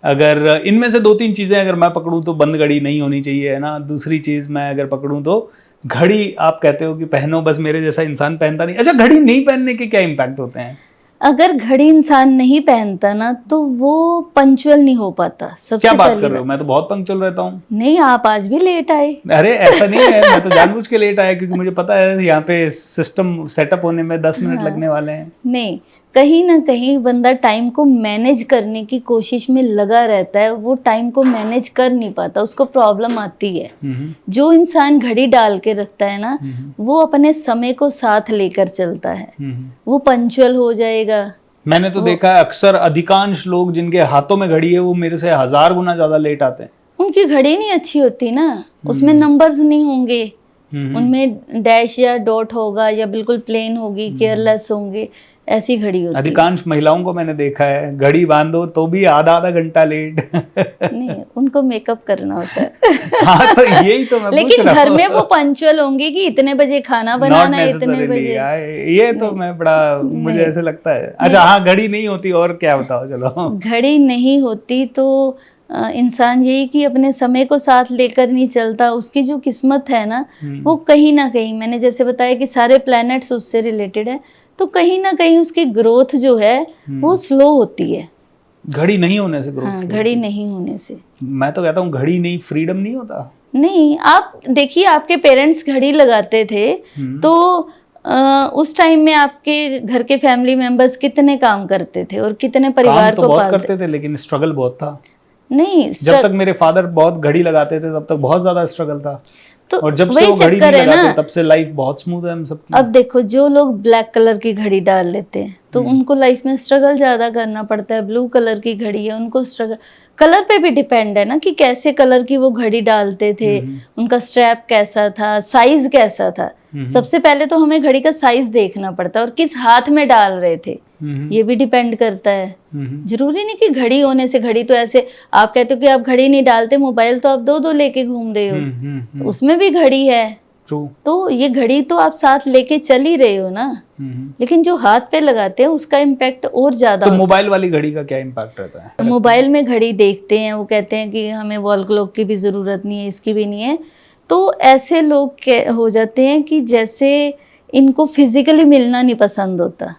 अगर इनमें से 2-3 चीजें अगर मैं पकड़ूं तो बंद घड़ी नहीं होनी चाहिए, है ना। दूसरी चीज मैं अगर पकड़ूं तो घड़ी आप कहते हो कि पहनो, बस मेरे जैसा इंसान पहनता नहीं। अच्छा, घड़ी नहीं पहनने के क्या इम्पैक्ट होते हैं? अगर घड़ी इंसान नहीं पहनता ना तो वो पंक्चुअल नहीं हो पाता। सबसे क्या बात कर रहे हो? मैं तो बहुत पंक्चुअल रहता हूँ। नहीं, आप आज भी लेट आए। अरे ऐसा नहीं है, मैं तो जानबूझ के लेट आया क्योंकि मुझे पता है यहाँ पे सिस्टम सेटअप होने में 10 मिनट लगने वाले हैं। नहीं, कहीं ना कहीं बंदा टाइम को मैनेज करने की कोशिश में लगा रहता है, वो टाइम को मैनेज कर नहीं पाता, उसको प्रॉब्लम आती है। जो इंसान घड़ी डाल के रखता है ना, वो अपने समय को साथ लेकर चलता है, वो पंक्चुअल हो जाएगा। मैंने तो देखा है अक्सर अधिकांश लोग जिनके हाथों में घड़ी है वो मेरे से 1000 गुना ज्यादा लेट आते हैं। उनकी घड़ी नहीं अच्छी होती ना, उसमें नंबर्स नहीं होंगे, उनमें डैश या डॉट होगा या बिल्कुल प्लेन होगी, केयरलेस होंगे, ऐसी घड़ी होती है। अधिकांश महिलाओं को मैंने देखा है घड़ी बांधो तो भी आधा घंटा लेट। नहीं, उनको मेकअप करना होता है। हाँ, तो यही तो मैं लेकिन घर में वो पंक्चुअल होंगे कि इतने बजे खाना बनाना है, इतने बजे। ये तो मैं बड़ा मुझे ऐसे लगता है। अच्छा हाँ, घड़ी नहीं होती और क्या बताओ? चलो, घड़ी नहीं होती तो इंसान यही कि अपने समय को साथ लेकर नहीं चलता, उसकी जो किस्मत है ना वो कहीं ना कहीं, मैंने जैसे बताया कि सारे प्लैनेट्स उससे रिलेटेड है, तो कहीं ना कहीं उसकी ग्रोथ जो है वो स्लो होती है। घड़ी नहीं होने से ग्रोथ? हाँ, घड़ी नहीं होने से। मैं तो कहता हूँ घड़ी नहीं, फ्रीडम नहीं होता। नहीं, आप देखिए आपके पेरेंट्स घड़ी लगाते थे तो उस टाइम में आपके घर के फैमिली मेंबर्स कितने काम करते थे और कितने परिवार को बहुत करते थे, लेकिन स्ट्रगल बहुत था। नहीं, जब तक मेरे फादर बहुत घड़ी लगाते थे तब तक बहुत ज्यादा स्ट्रगल था, तो और जब से वो घड़ी नहीं लगाते तब से लाइफ बहुत स्मूथ है हम सबकी। अब देखो, जो लोग ब्लैक कलर की घड़ी डाल लेते हैं तो उनको लाइफ में स्ट्रगल ज्यादा करना पड़ता है। ब्लू कलर की घड़ी है, उनको स्ट्रगल कलर पे भी डिपेंड है ना कि कैसे कलर की वो घड़ी डालते थे, उनका स्ट्रैप कैसा था, साइज कैसा था। सबसे पहले तो हमें घड़ी का साइज देखना पड़ता है और किस हाथ में डाल रहे थे ये भी डिपेंड करता है। जरूरी नहीं कि घड़ी होने से, घड़ी तो ऐसे आप कहते हो कि आप घड़ी नहीं डालते, मोबाइल तो आप दो लेके घूम रहे हो, तो उसमें भी घड़ी है। तो ये घड़ी तो आप साथ लेके चल ही रहे हो ना, लेकिन जो हाथ पे लगाते हैं उसका इम्पैक्ट और ज्यादा। तो मोबाइल वाली घड़ी का क्या इम्पैक्ट रहता है? तो मोबाइल में घड़ी देखते हैं, वो कहते हैं कि हमें वॉल क्लॉक की भी जरूरत नहीं है, इसकी भी नहीं है। तो ऐसे लोग हो जाते हैं कि जैसे इनको फिजिकली मिलना नहीं पसंद होता,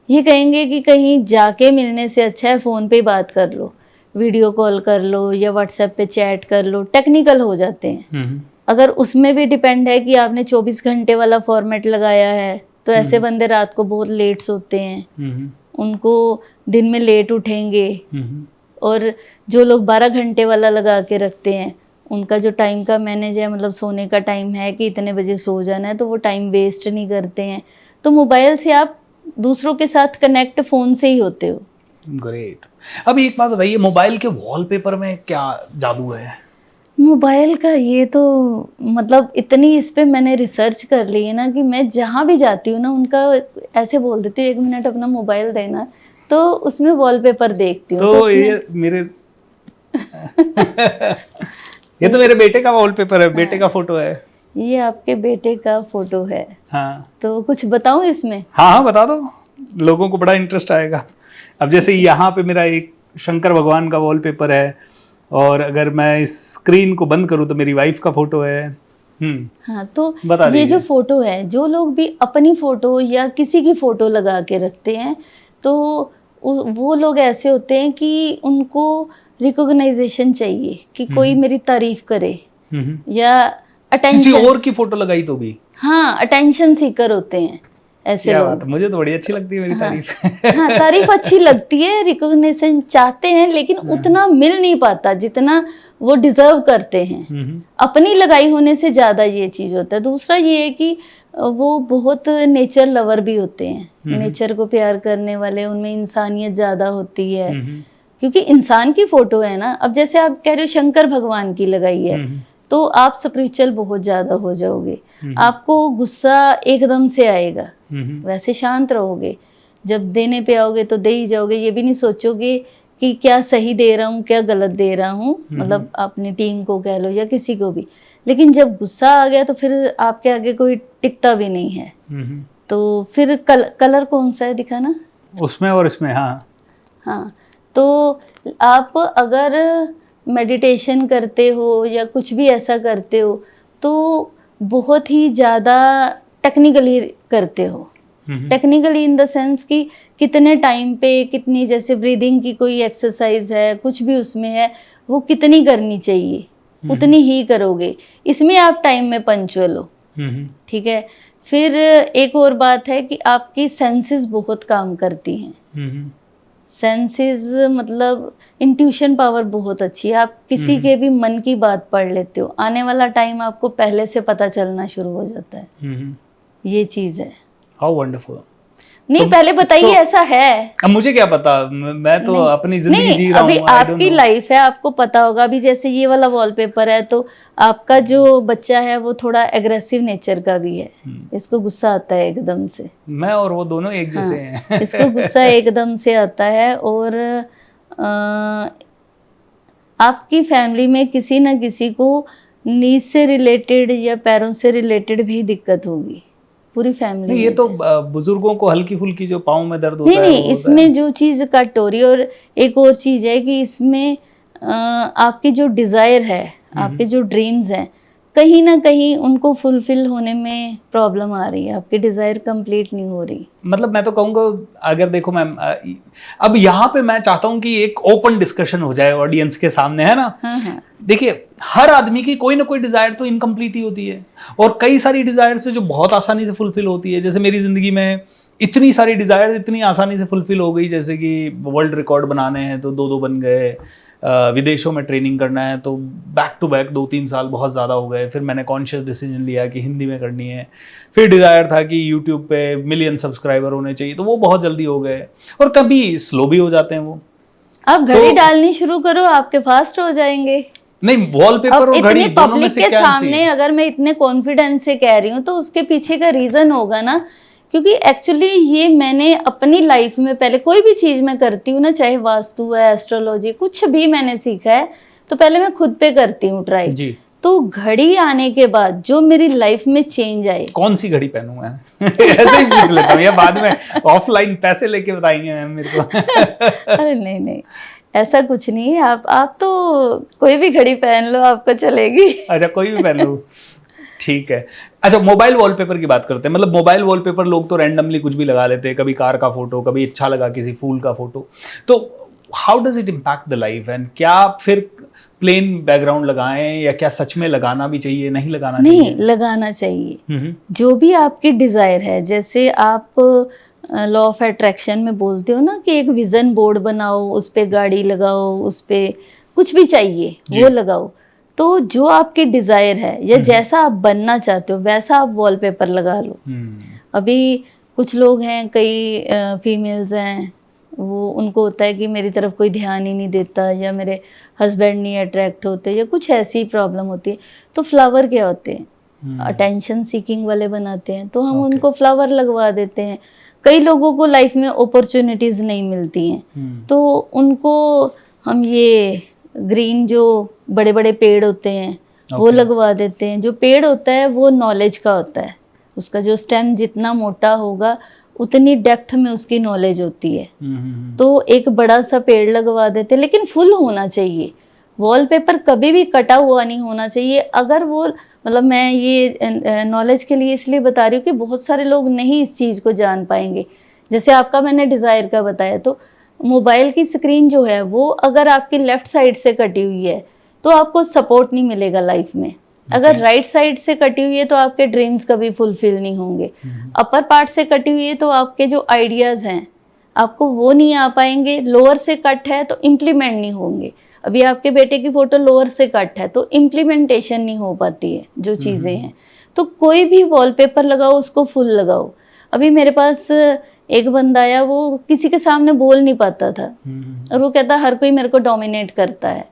ये कहेंगे कि कहीं जाके मिलने से अच्छा है फ़ोन पे बात कर लो, वीडियो कॉल कर लो या व्हाट्सएप पे चैट कर लो, टेक्निकल हो जाते हैं। अगर उसमें भी डिपेंड है कि आपने 24 घंटे वाला फॉर्मेट लगाया है तो ऐसे बंदे रात को बहुत लेट सोते हैं, उनको दिन में लेट उठेंगे। और जो लोग 12 घंटे वाला लगा के रखते हैं उनका जो टाइम का मैनेज है, मतलब सोने का टाइम है कि इतने बजे सो जाना है, तो वो टाइम वेस्ट नहीं करते हैं। तो मोबाइल से आप दूसरों के साथ कनेक्ट फ़ोन से ही होते हो। ग्रेट। अब एक बात बताइए, मोबाइल के वॉलपेपर में क्या जादू है? मोबाइल का ये तो मतलब इतनी इस पे मैंने रिसर्च कर ली है ना कि मैं जहाँ भी जाती हूँ ना, उनका ऐसे बोल देती हूँ 1 मिनट अपना मोबाइल देना, तो उसमें वॉलपेपर देखती हूँ। तो उसमें ये मेरे ये तो मेरे बेटे का वॉलपेपर है, बेटे का फोटो है। ये आपके बेटे का फोटो है, हाँ तो कुछ बताऊँ इसमें? हाँ हाँ, बता दो, लोगों को बड़ा इंटरेस्ट आएगा। अब जैसे यहाँ पे मेरा एक शंकर भगवान का वॉलपेपर है, और अगर मैं इस स्क्रीन को बंद करूँ तो मेरी वाइफ का फोटो है। हाँ, तो बता ये जो दीजिए। फोटो है, जो लोग भी अपनी फोटो या किसी की फोटो लगा के रखते हैं, तो वो लोग ऐसे होते हैं कि उनको रिकॉग्नाइजेशन चाहिए कि कोई मेरी तारीफ करे या किसी अटेंशन। और की फोटो लगाई तो भी? हाँ, अटेंशन सीकर होते हैं ऐसे क्या बात लोग। है, मुझे तो बड़ी अच्छी लगती है मेरी हाँ तारीफ। हाँ, तारीफ अच्छी लगती है, रिकॉग्निशन चाहते हैं, लेकिन उतना मिल नहीं पाता जितना वो डिजर्व करते हैं। अपनी लगाई होने से ज्यादा ये चीज होता है। दूसरा ये है कि वो बहुत नेचर लवर भी होते हैं, नेचर को प्यार करने वाले, उनमें इंसानियत ज्यादा होती है, क्योंकि इंसान की फोटो है ना। अब जैसे आप कह रहे हो शंकर भगवान की लगाई है, तो आप स्पिरिचुअल बहुत ज्यादा हो जाओगे, आपको गुस्सा एकदम से आएगा, वैसे शांत रहोगे, जब देने पे आओगे तो दे ही जाओगे, ये भी नहीं सोचोगे कि क्या सही दे रहा हूँ क्या गलत दे रहा हूँ, मतलब अपनी टीम को कह लो या किसी को भी। लेकिन जब गुस्सा आ गया तो फिर आपके आगे कोई टिकता भी नहीं है। तो फिर कलर कौन सा है दिखाना उसमें और इसमें? हाँ हाँ, तो आप अगर मेडिटेशन करते हो या कुछ भी ऐसा करते हो तो बहुत ही ज़्यादा टेक्निकली करते हो। टेक्निकली इन द सेंस कि कितने टाइम पे कितनी, जैसे ब्रीदिंग की कोई एक्सरसाइज है, कुछ भी उसमें है, वो कितनी करनी चाहिए उतनी ही करोगे। इसमें आप टाइम में पंचुअल हो, ठीक है। फिर एक और बात है कि आपकी सेंसेस बहुत काम करती हैं। सेंसेस मतलब इंट्यूशन पावर बहुत अच्छी है, आप किसी के भी मन की बात पढ़ लेते हो, आने वाला टाइम आपको पहले से पता चलना शुरू हो जाता है। ये चीज है। How wonderful. नहीं, पहले बताइए ऐसा है? अब मुझे क्या पता, मैं तो नहीं, अपनी जिंदगी नहीं, जी रहा अभी हूँ, आई डोंट आपकी नो। लाइफ है, आपको पता होगा। अभी जैसे ये वाला वॉलपेपर है, तो आपका जो बच्चा है वो थोड़ा एग्रेसिव नेचर का भी है, इसको गुस्सा आता है एकदम से। मैं और वो दोनों एक जैसे हैं। इसको गुस्सा एकदम से आता है। और आपकी फैमिली में किसी ना किसी को नीज से रिलेटेड या पैरों से रिलेटेड भी दिक्कत होगी, पूरी फैमिली नहीं, में ये तो से। बुजुर्गों को हल्की फुल्की जो पाँव में दर्द होता नहीं है नहीं, वो होता है। इसमें जो चीज कट हो रही है, और एक और चीज है कि इसमें आपकी जो डिजायर है, आपके जो ड्रीम्स हैं, कहीं ना कहीं उनको फुलफिल होने में प्रॉब्लम आ रही है, आपकी डिजायर कंप्लीट नहीं हो रही। मतलब मैं तो कहूँगा, अगर देखो मैम, अब यहाँ पे मैं चाहता हूँ कि एक ओपन डिस्कशन हो जाए ऑडियंस के सामने, है ना। हाँ। देखिए, हर आदमी की कोई ना कोई डिजायर तो इनकम्प्लीट ही होती है, और कई सारी डिजायर से जो बहुत आसानी से फुलफिल होती है। जैसे मेरी जिंदगी में इतनी सारी डिजायर इतनी आसानी से फुलफिल हो गई, जैसे कि वर्ल्ड रिकॉर्ड बनाने हैं तो 2 बन गए, विदेशों में ट्रेनिंग करना है तो बैक टू बैक 2-3 साल बहुत ज़्यादा हो गए। फिर मैंने कॉन्शियस डिसीजन लिया कि हिंदी में करनी है। फिर डिज़ायर था कि यूट्यूब पे मिलियन सब्सक्राइबर होने चाहिए, तो वो बहुत जल्दी हो गए, और कभी स्लो भी हो जाते हैं वो। आप घड़ी डालनी शुरू करो, आपके फास्ट हो जाएंगे। नहीं, वॉलपेपर और घड़ी दोनों में पब्लिक से के क्या सामने अगर मैं इतने कॉन्फिडेंस से कह रही हूँ तो उसके पीछे का रीजन होगा ना, क्योंकि एक्चुअली ये मैंने अपनी लाइफ में पहले कोई भी चीज मैं करती हूँ ना, चाहे वास्तु है, एस्ट्रोलॉजी, कुछ भी मैंने सीखा है, तो पहले मैं खुद पे करती हूँ ट्राई जी। तो घड़ी आने के बाद जो मेरी लाइफ में चेंज आए। कौन सी घड़ी पहनूं मैं? ऐसे ही पूछ लेता हूँ, या बाद में ऑफलाइन पैसे लेके बताएंगे मैम मेरे को? अरे नहीं, ऐसा कुछ नहीं है। आप तो कोई भी घड़ी पहन लो, आपको चलेगी। अच्छा, कोई भी पहन लूं, ठीक है। अच्छा, मोबाइल वॉलपेपर की बात करते हैं। मतलब मोबाइल वॉलपेपर लोग तो रैंडमली कुछ भी लगा लेते हैं, कभी कार का फोटो, कभी अच्छा लगा किसी फूल का फोटो। तो how does it impact the life, and क्या फिर प्लेन बैकग्राउंड लगाएं, या क्या सच में लगाना भी चाहिए, नहीं लगाना चाहिए? नहीं, लगाना चाहिए। जो भी आपकी डिजायर है, जैसे आप लॉ ऑफ अट्रैक्शन में बोलते हो ना कि एक विजन बोर्ड बनाओ, उस पे गाड़ी लगाओ, उस पे कुछ भी चाहिए वो लगाओ। तो जो आपकी डिजायर है या जैसा आप बनना चाहते हो वैसा आप वॉलपेपर लगा लो। अभी कुछ लोग हैं, कई फीमेल्स हैं, वो उनको होता है कि मेरी तरफ कोई ध्यान ही नहीं देता या मेरे हस्बैंड नहीं अट्रैक्ट होते या कुछ ऐसी प्रॉब्लम होती है, तो फ्लावर क्या होते हैं, अटेंशन सीकिंग वाले बनाते हैं, तो हम उनको फ्लावर लगवा देते हैं। कई लोगों को लाइफ में अपॉर्चुनिटीज नहीं मिलती हैं, तो उनको हम ये ग्रीन जो बड़े बड़े पेड़ होते हैं वो लगवा देते हैं। जो पेड़ होता है वो नॉलेज का होता है, उसका जो स्टेम जितना मोटा होगा उतनी डेप्थ में उसकी नॉलेज होती है। तो एक बड़ा सा पेड़ लगवा देते हैं, लेकिन फुल होना चाहिए। वॉलपेपर कभी भी कटा हुआ नहीं होना चाहिए। अगर वो मतलब मैं ये नॉलेज के लिए इसलिए बता रही हूँ कि बहुत सारे लोग नहीं इस चीज़ को जान पाएंगे। जैसे आपका मैंने डिज़ायर का बताया, तो मोबाइल की स्क्रीन जो है वो अगर आपकी लेफ्ट साइड से कटी हुई है तो आपको सपोर्ट नहीं मिलेगा लाइफ में। अगर राइट साइड से कटी हुई है तो आपके ड्रीम्स कभी फुलफिल नहीं होंगे। अपर पार्ट से कटी हुई है तो आपके जो आइडियाज़ हैं आपको वो नहीं आ पाएंगे। लोअर से कट है तो इम्प्लीमेंट नहीं होंगे। अभी आपके बेटे की फोटो लोअर से कट है तो इम्प्लीमेंटेशन नहीं हो पाती है जो चीज़ें हैं। तो कोई भी वॉलपेपर लगाओ उसको फुल लगाओ। अभी मेरे पास एक बंदा आया, वो किसी के सामने बोल नहीं पाता था और वो कहता हर कोई मेरे को डोमिनेट करता है।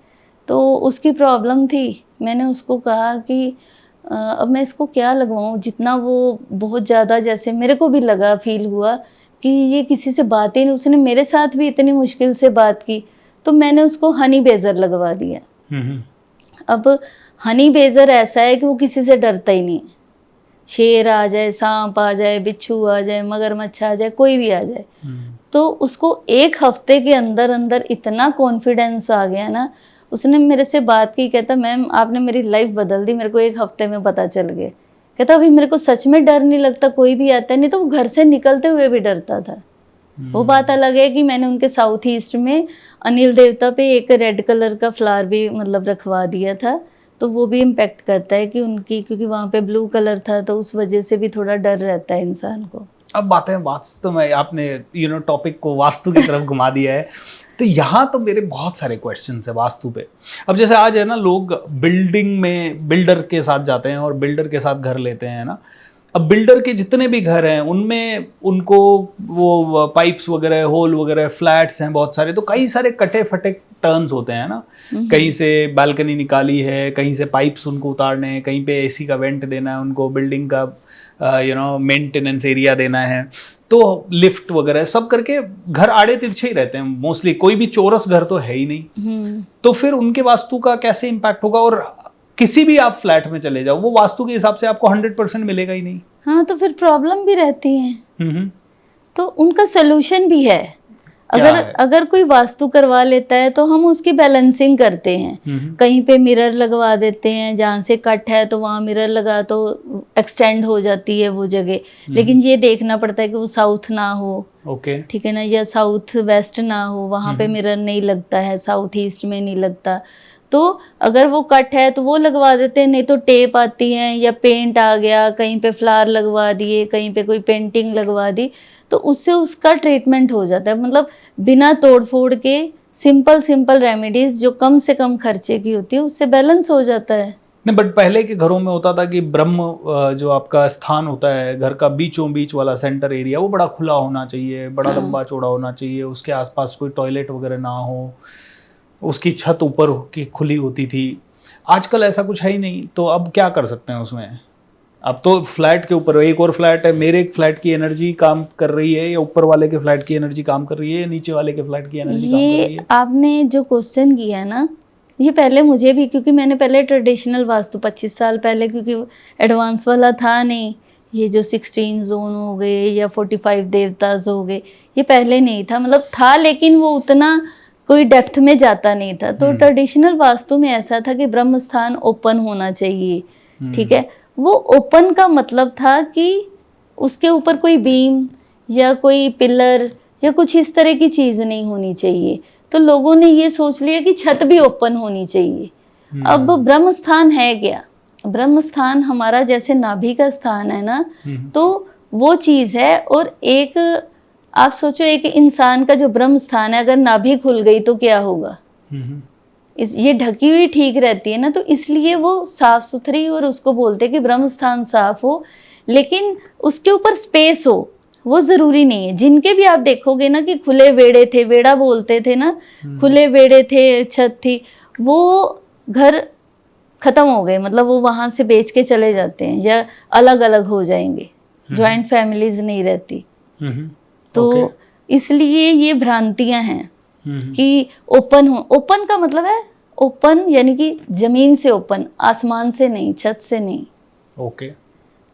तो उसकी प्रॉब्लम थी। मैंने उसको कहा कि अब मैं इसको क्या लगवाऊँ, जितना वो बहुत ज़्यादा, जैसे मेरे को भी लगा, फील हुआ कि ये किसी से बात ही नहीं, उसने मेरे साथ भी इतनी मुश्किल से बात की, तो मैंने उसको हनी बेजर लगवा दिया। अब हनी बेजर ऐसा है कि वो किसी से डरता ही नहीं है। शेर आ जाए, सांप आ जाए, बिच्छू आ जाए, मगरमच्छ आ जाए, कोई भी आ जाए, तो उसको एक हफ्ते के अंदर अंदर इतना कॉन्फिडेंस आ गया ना। उसने मेरे से बात की, कहता मैम आपने मेरी लाइफ बदल दी, मेरे को एक हफ्ते में पता चल गया। कहता अभी मेरे को सच में डर नहीं लगता, कोई भी आता है, नहीं तो वो घर से निकलते हुए भी डरता था। वो बात अलग है कि मैंने उनके साउथ ईस्ट में अनिल देवता पे एक रेड कलर का फ्लावर भी मतलब रखवा दिया था, तो वो भी इम्पेक्ट करता है कि उनकी, क्योंकि वहाँ पे ब्लू कलर था तो उस वजह से भी थोड़ा डर रहता है इंसान को। अब बातें वास्तु में आपने टॉपिक को वास्तु की तरफ घुमा दिया है। तो यहाँ तो मेरे बहुत सारे क्वेश्चंस है वास्तु पे। अब जैसे आज है ना, लोग बिल्डिंग में बिल्डर के साथ जाते हैं और बिल्डर के साथ घर लेते हैं ना। अब बिल्डर के जितने भी घर हैं उनमें उनको वो पाइप्स वगैरह, होल वगैरह, फ्लैट्स हैं बहुत सारे, तो कई सारे कटे फटे टर्न्स होते हैं ना। कहीं से बालकनी निकाली है, कहीं से पाइप्स उनको उतारने हैं, कहीं पे एसी का वेंट देना है उनको, बिल्डिंग का मेंटेनेंस एरिया देना है, तो लिफ्ट वगैरह सब करके घर आड़े तिरछे ही रहते हैं मोस्टली। कोई भी चौरस घर तो है ही नहीं। तो फिर उनके वास्तु का कैसे इम्पैक्ट होगा? और किसी भी आप फ्लैट में चले जाओ, वो वास्तु के हिसाब से आपको 100% मिलेगा ही नहीं। हाँ, तो फिर प्रॉब्लम भी रहती है। तो उनका सोल्यूशन भी है। अगर कोई वास्तु करवा लेता है तो हम उसकी बैलेंसिंग करते हैं। कहीं पे मिरर लगवा देते हैं, जहाँ से कट है तो वहाँ मिरर लगा तो एक्सटेंड हो जाती है वो जगह। लेकिन ये देखना पड़ता है कि वो साउथ ना हो, ठीक है ना, या साउथ वेस्ट ना हो, वहाँ पे मिरर नहीं लगता है, साउथ ईस्ट में नहीं लगता। तो अगर वो कट है तो वो लगवा देते हैं, नहीं तो टेप आती है या पेंट आ गया, कहीं पे फ्लावर लगवा दिए, कहीं पे कोई पेंटिंग लगवा दी, तो उससे उसका ट्रीटमेंट हो जाता है। मतलब बिना तोड़ फोड़ के सिंपल रेमेडीज जो कम से कम खर्चे की होती है उससे बैलेंस हो जाता है। नहीं, बट पहले के घरों में होता था कि ब्रह्म जो आपका स्थान होता है घर का, बीचों बीच वाला सेंटर एरिया, वो बड़ा खुला होना चाहिए, बड़ा लंबा चौड़ा होना चाहिए, उसके आसपास कोई टॉयलेट वगैरह ना हो, उसकी छत ऊपर की खुली होती थी। आजकल ऐसा कुछ है ही नहीं, तो अब क्या कर सकते हैं उसमें? अब तो फ्लैट के ऊपर, एक और फ्लैट है, मेरे फ्लैट की एनर्जी काम कर रही है या ऊपर वाले के फ्लैट की एनर्जी काम कर रही है या नीचे वाले के फ्लैट की एनर्जी काम कर रही है? आपने जो क्वेश्चन किया ना, ये पहले मुझे भी, क्योंकि मैंने पहले ट्रेडिशनल वास्तु 25 साल पहले, क्योंकि एडवांस वाला था नहीं, ये जो 16 जोन हो गए या 45 देवताज हो गए, ये पहले नहीं था। मतलब था लेकिन वो उतना कोई डेप्थ में जाता नहीं था। तो ट्रेडिशनल वास्तु में ऐसा था कि ब्रह्म स्थान ओपन होना चाहिए, ठीक है। वो ओपन का मतलब था कि उसके ऊपर कोई बीम या कोई पिलर या कुछ इस तरह की चीज नहीं होनी चाहिए। तो लोगों ने ये सोच लिया कि छत भी ओपन होनी चाहिए। अब ब्रह्म स्थान है क्या? ब्रह्म स्थान हमारा जैसे नाभि का स्थान है ना, तो वो चीज है। और एक आप सोचो, एक इंसान का जो ब्रह्म स्थान है, अगर नाभि खुल गई तो क्या होगा? ये ढकी हुई ठीक रहती है ना, तो इसलिए वो साफ सुथरी, और उसको बोलते हैं कि ब्रह्म स्थान साफ हो, लेकिन उसके ऊपर स्पेस हो, वो जरूरी नहीं है। जिनके भी आप देखोगे ना कि खुले बेड़े थे, बेड़ा बोलते थे ना, खुले बेड़े थे, छत थी, वो घर खत्म हो गए, मतलब वो वहां से बेच के चले जाते हैं या अलग अलग हो जाएंगे, जॉइंट फैमिलीज नहीं रहती। तो इसलिए ये भ्रांतियां हैं कि ओपन हो। ओपन का मतलब है ओपन यानी कि जमीन से ओपन, आसमान से नहीं, छत से नहीं। ओके।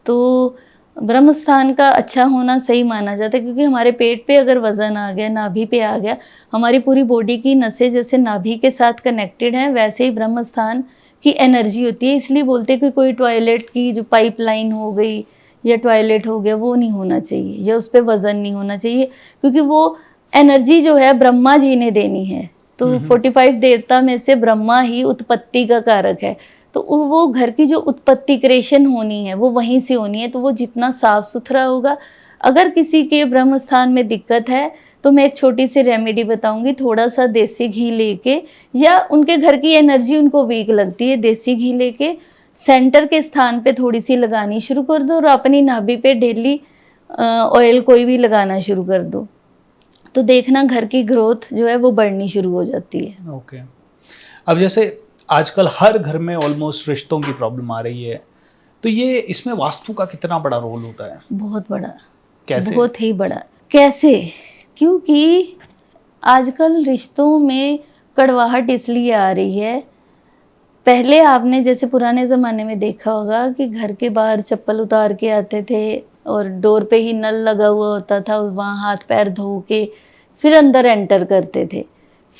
तो ब्रह्म स्थान का अच्छा होना सही माना जाता है, क्योंकि हमारे पेट पे अगर वजन आ गया, नाभि पे आ गया, हमारी पूरी बॉडी की नसें जैसे नाभि के साथ कनेक्टेड हैं, वैसे ही ब्रह्म स्थान की एनर्जी होती है। इसलिए बोलते हैं कि कोई टॉयलेट की जो पाइपलाइन हो गई या टॉयलेट हो गया, वो नहीं होना चाहिए, या उस पर वजन नहीं होना चाहिए, क्योंकि वो एनर्जी जो है ब्रह्मा जी ने देनी है। तो 45 देवता में से ब्रह्मा ही उत्पत्ति का कारक है, तो वो घर की जो उत्पत्ति क्रिएशन होनी है वो वहीं से होनी है। तो वो जितना साफ सुथरा होगा, अगर किसी के ब्रह्म स्थान में दिक्कत है तो मैं एक छोटी सी रेमेडी बताऊंगी, थोड़ा सा देसी घी लेके, या उनके घर की एनर्जी उनको वीक लगती है, देसी घी लेके सेंटर के स्थान पे थोड़ी सी लगानी शुरू कर दो, और अपनी नाभि पे डेली ऑयल कोई भी लगाना शुरू कर दो, तो देखना घर की ग्रोथ जो है वो बढ़नी शुरू हो जाती है। ओके। अब जैसे आजकल हर घर में ऑलमोस्ट रिश्तों की प्रॉब्लम आ रही है, तो ये इसमें वास्तु का कितना बड़ा रोल होता है? बहुत बड़ा। कैसे? बहुत ही बड़ा। कैसे? क्योंकि आजकल रिश्तों में कड़वाहट इसलिए आ रही है, पहले आपने जैसे पुराने ज़माने में देखा होगा कि घर के बाहर चप्पल उतार के आते थे, और डोर पे ही नल लगा हुआ होता था, वहाँ हाथ पैर धो के फिर अंदर एंटर करते थे।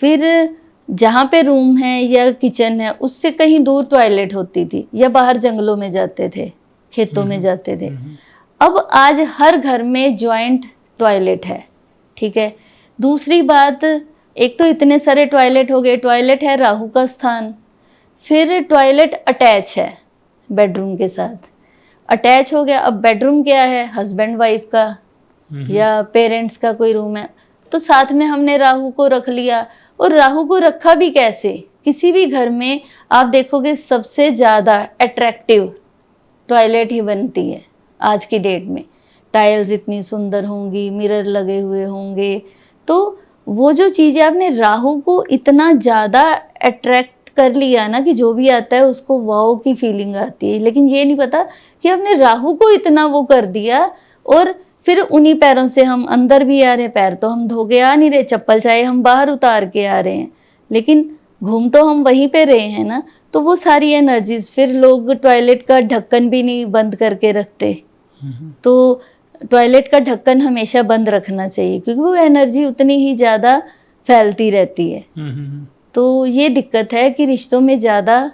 फिर जहाँ पे रूम है या किचन है उससे कहीं दूर टॉयलेट होती थी, या बाहर जंगलों में जाते थे, खेतों में जाते थे। अब आज हर घर में जॉइंट टॉयलेट है, ठीक है। दूसरी बात, एक तो इतने सारे टॉयलेट हो गए, टॉयलेट है राहु का स्थान, फिर टॉयलेट अटैच है बेडरूम के साथ, अटैच हो गया। अब बेडरूम क्या है, हस्बैंड वाइफ का या पेरेंट्स का कोई रूम है, तो साथ में हमने राहु को रख लिया। और राहु को रखा भी कैसे? किसी भी घर में आप देखोगे सबसे ज़्यादा अट्रैक्टिव टॉयलेट ही बनती है आज की डेट में। टाइल्स इतनी सुंदर होंगी, मिरर लगे हुए होंगे, तो वो जो चीज़ें आपने राहु को इतना ज़्यादा अट्रैक्ट कर लिया ना कि जो भी आता है उसको वाओ की फीलिंग आती है। लेकिन ये नहीं पता कि हमने राहु को इतना वो कर दिया, और फिर उन्हीं पैरों से हम अंदर भी आ रहे हैं, पैर तो हम धो के आ नहीं रहे, चप्पल चाहे हम बाहर उतार के आ रहे हैं, लेकिन घूम तो हम वहीं पे रहे हैं ना। तो वो सारी एनर्जीज, फिर लोग टॉयलेट का ढक्कन भी नहीं बंद करके रखते, तो टॉयलेट का ढक्कन हमेशा बंद रखना चाहिए, क्योंकि वो एनर्जी उतनी ही ज़्यादा फैलती रहती है। तो ये दिक्कत है कि रिश्तों में ज़्यादा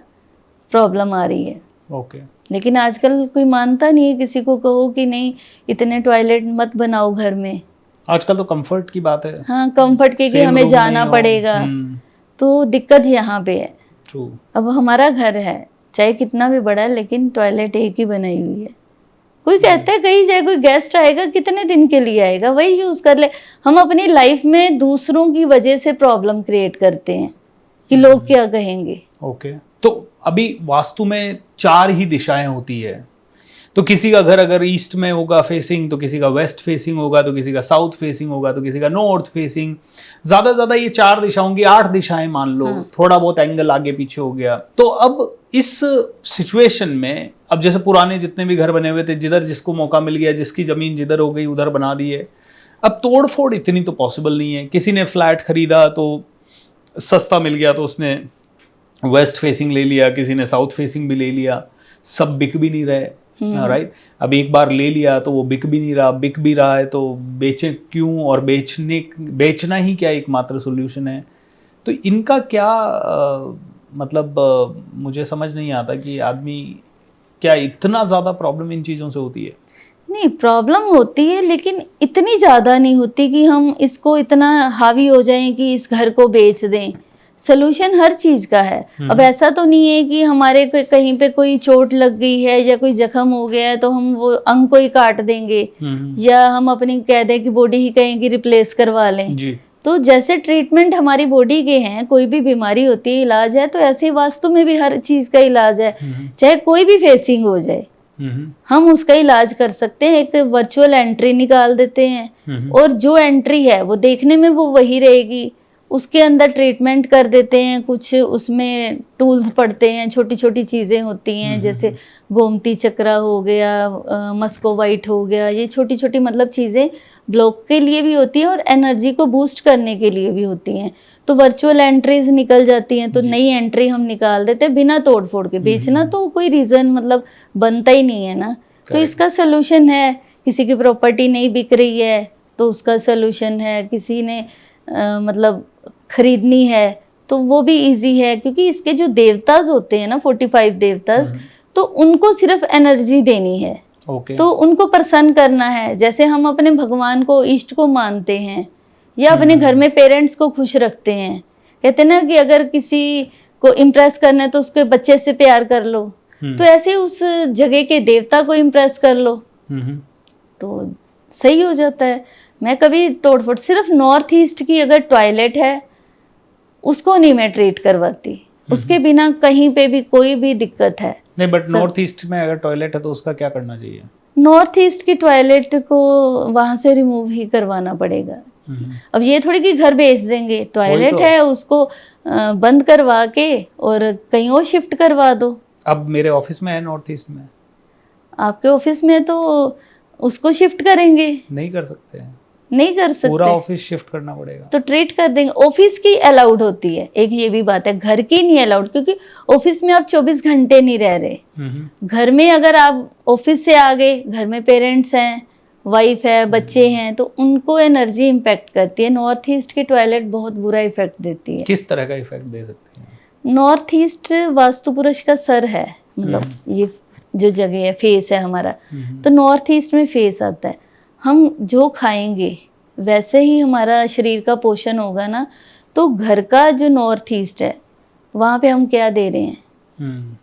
प्रॉब्लम आ रही है। ओके। लेकिन आजकल कोई मानता नहीं है, किसी को कहो कि नहीं इतने टॉयलेट मत बनाओ घर में। आजकल तो कंफर्ट की बात है। हाँ, कंफर्ट की कि हमें जाना पड़ेगा, तो दिक्कत यहाँ पे है। True. अब हमारा घर है, चाहे कितना भी बड़ा है, लेकिन टॉयलेट एक ही बनाई हुई है। कोई कहता है कहीं जाए, कोई गेस्ट आएगा, कितने दिन के लिए आएगा, वही यूज कर ले। हम अपनी लाइफ में दूसरों की वजह से प्रॉब्लम क्रिएट करते हैं कि लोग क्या कहेंगे। ओके। तो अभी वास्तु में 4 ही दिशाएं होती है, तो किसी का घर अगर ईस्ट में होगा फेसिंग, तो किसी का वेस्ट फेसिंग होगा, तो किसी का साउथ फेसिंग होगा, तो किसी का नॉर्थ फेसिंग, ज्यादा ज्यादा ये 4 दिशाओं की 8 दिशाएं मान लो। थोड़ा बहुत एंगल आगे पीछे हो गया। तो अब इस सिचुएशन में, अब जैसे पुराने जितने भी घर बने हुए थे, जिधर जिसको मौका मिल गया, जिसकी जमीन जिधर हो गई उधर बना दिए। अब तोड़ फोड़ इतनी तो पॉसिबल नहीं है। किसी ने फ्लैट खरीदा तो सस्ता मिल गया तो उसने वेस्ट फेसिंग ले लिया, किसी ने साउथ फेसिंग भी ले लिया, सब बिक भी नहीं रहे, राइट। अब एक बार ले लिया तो वो बिक भी नहीं रहा, बिक भी रहा है तो बेचें क्यों, और बेचना ही क्या एकमात्र सोल्यूशन है। तो इनका क्या मतलब मुझे समझ नहीं आता कि आदमी क्या इतना ज़्यादा प्रॉब्लम इन चीज़ों से होती है? नहीं, प्रॉब्लम होती है, लेकिन इतनी ज़्यादा नहीं होती कि हम इसको इतना हावी हो जाएं कि इस घर को बेच दें। सोल्यूशन हर चीज़ का है। अब ऐसा तो नहीं है कि हमारे कहीं पे कोई चोट लग गई है या कोई जख्म हो गया है तो हम वो अंग को ही काट देंगे, या हम अपनी कह दें कि बॉडी ही कहें कि रिप्लेस करवा लें। तो जैसे ट्रीटमेंट हमारी बॉडी के हैं, कोई भी बीमारी होती है इलाज है, तो ऐसे ही वास्तु में भी हर चीज का इलाज है। चाहे कोई भी फेसिंग हो जाए हम उसका इलाज कर सकते हैं। एक वर्चुअल एंट्री निकाल देते हैं और जो एंट्री है वो देखने में वो वही रहेगी, उसके अंदर ट्रीटमेंट कर देते हैं। कुछ उसमें टूल्स पड़ते हैं, छोटी छोटी चीज़ें होती हैं, जैसे गोमती चक्रा हो गया, मस्कोवाइट हो गया, ये छोटी छोटी मतलब चीज़ें ब्लॉक के लिए भी होती हैं और एनर्जी को बूस्ट करने के लिए भी होती हैं। तो वर्चुअल एंट्रीज निकल जाती हैं, तो नई एंट्री हम निकाल देते हैं बिना तोड़ फोड़ के। बेचना तो कोई रीज़न मतलब बनता ही नहीं है ना। तो इसका सोल्यूशन है, किसी की प्रॉपर्टी नहीं बिक रही है तो उसका सोल्यूशन है, किसी ने मतलब खरीदनी है तो वो भी इजी है, क्योंकि इसके जो देवताज होते हैं ना 45 देवताज, तो उनको सिर्फ एनर्जी देनी है। तो उनको प्रसन्न करना है। जैसे हम अपने भगवान को, इष्ट को मानते हैं या अपने घर में पेरेंट्स को खुश रखते हैं। कहते हैं ना कि अगर किसी को इम्प्रेस करना है तो उसके बच्चे से प्यार कर लो, तो ऐसे उस जगह के देवता को इम्प्रेस कर लो तो सही हो जाता है। मैं कभी तोड़फोड़, सिर्फ नॉर्थ ईस्ट की अगर टॉयलेट है उसको नहीं मैं ट्रीट करवाती, उसके बिना कहीं पे भी कोई भी दिक्कत है नहीं। बट नॉर्थ ईस्ट में अगर टॉयलेट है तो उसका क्या करना चाहिए? नॉर्थ ईस्ट की टॉयलेट को वहां से रिमूव ही करवाना पड़ेगा। अब ये थोड़ी कि घर भेज देंगे, टॉयलेट है उसको बंद करवा के और कहीं और शिफ्ट करवा दो। अब मेरे ऑफिस में है नॉर्थ ईस्ट में, आपके ऑफिस में तो उसको शिफ्ट करेंगे? नहीं कर सकते हैं, नहीं कर सकते, पूरा ऑफिस शिफ्ट करना पड़ेगा। तो ट्रीट कर देंगे। ऑफिस की अलाउड होती है, एक ये भी बात है, घर की नहीं अलाउड, क्योंकि ऑफिस में आप 24 घंटे नहीं रह रहे। घर में अगर आप ऑफिस से आ गए, घर में पेरेंट्स हैं, वाइफ है, बच्चे हैं, तो उनको एनर्जी इम्पैक्ट करती है। नॉर्थ ईस्ट की टॉयलेट बहुत बुरा इफेक्ट देती है। किस तरह का इफेक्ट दे सकती है? नॉर्थ ईस्ट वास्तु पुरुष का सर है, मतलब ये जो जगह है, फेस है हमारा, तो नॉर्थ ईस्ट में फेस आता है। हम जो खाएंगे वैसे ही हमारा शरीर का पोषण होगा ना। तो घर का जो नॉर्थ ईस्ट है वहाँ पे हम क्या दे रहे हैं?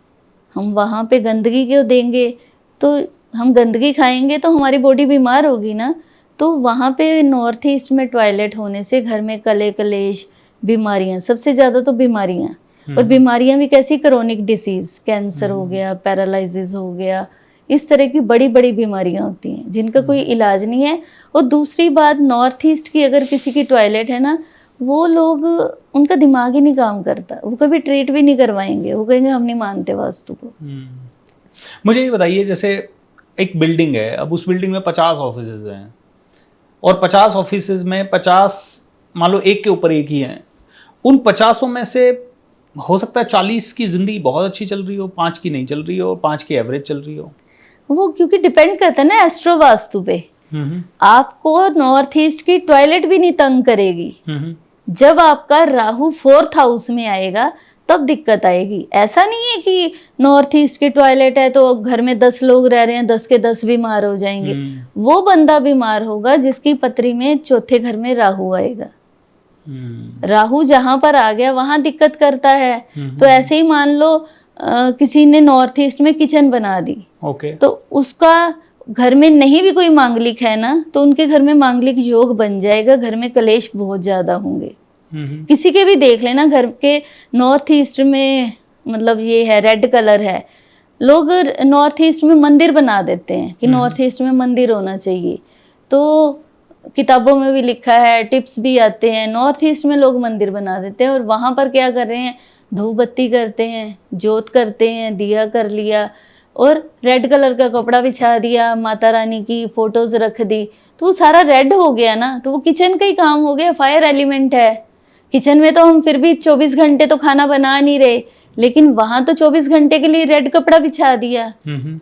हम वहाँ पे गंदगी क्यों देंगे? तो हम गंदगी खाएंगे तो हमारी बॉडी बीमार होगी ना। तो वहाँ पे नॉर्थ ईस्ट में टॉयलेट होने से घर में कले कलेश, बीमारियाँ, सबसे ज़्यादा तो बीमारियाँ, और बीमारियाँ भी कैसी? क्रोनिक डिसीज, कैंसर हो गया, पैरालिसिस हो गया, इस तरह की बड़ी बड़ी बीमारियां होती हैं जिनका कोई इलाज नहीं है। और दूसरी बात, नॉर्थ ईस्ट की अगर किसी की टॉयलेट है ना, वो लोग, उनका दिमाग ही नहीं काम करता, वो कभी ट्रीट भी नहीं करवाएंगे, वो कहेंगे हम नहीं मानते वास्तु को। मुझे ये बताइए, जैसे एक बिल्डिंग है, अब उस बिल्डिंग में 50 ऑफिसेज हैं और 50 ऑफिसेज में 50, मान लो एक के ऊपर एक ही हैं, उन 50 में से हो सकता है 40 की जिंदगी बहुत अच्छी चल रही हो, 5 की नहीं चल रही हो, 5 की एवरेज चल रही हो। वो क्योंकि डिपेंड करता है ना एस्ट्रो वास्तु पे। आपको नॉर्थ ईस्ट की टॉयलेट भी नहीं तंग करेगी। जब आपका राहु 4th हाउस में आएगा तब दिक्कत आएगी। ऐसा नहीं है कि नॉर्थ ईस्ट की टॉयलेट है तो घर में 10 लोग रह रहे हैं, 10 के 10 बीमार हो जाएंगे। वो बंदा बीमार होगा जिसकी पत्री में 4थे घर में राहु आएगा। राहु जहां पर आ गया वहां दिक्कत करता है। तो ऐसे ही मान लो किसी ने नॉर्थ ईस्ट में किचन बना दी, तो उसका घर में नहीं भी कोई मांगलिक है ना, तो उनके घर में मांगलिक योग बन जाएगा, घर में कलेश बहुत ज्यादा होंगे। किसी के भी देख लेना, घर के नॉर्थ ईस्ट में मतलब ये है, रेड कलर है, लोग नॉर्थ ईस्ट में मंदिर बना देते हैं कि नॉर्थ ईस्ट में मंदिर होना चाहिए। तो किताबों में भी लिखा है, टिप्स भी आते हैं, नॉर्थ ईस्ट में लोग मंदिर बना देते हैं और वहां पर क्या कर रहे हैं? धूप बत्ती करते हैं, जोत करते हैं, दिया कर लिया और रेड कलर का कपड़ा बिछा दिया, माता रानी की फोटोज रख दी, तो वो सारा रेड हो गया ना। तो वो किचन का ही काम हो गया, फायर एलिमेंट है किचन में। तो हम फिर भी 24 घंटे तो खाना बना नहीं रहे, लेकिन वहां तो 24 घंटे के लिए रेड कपड़ा बिछा दिया,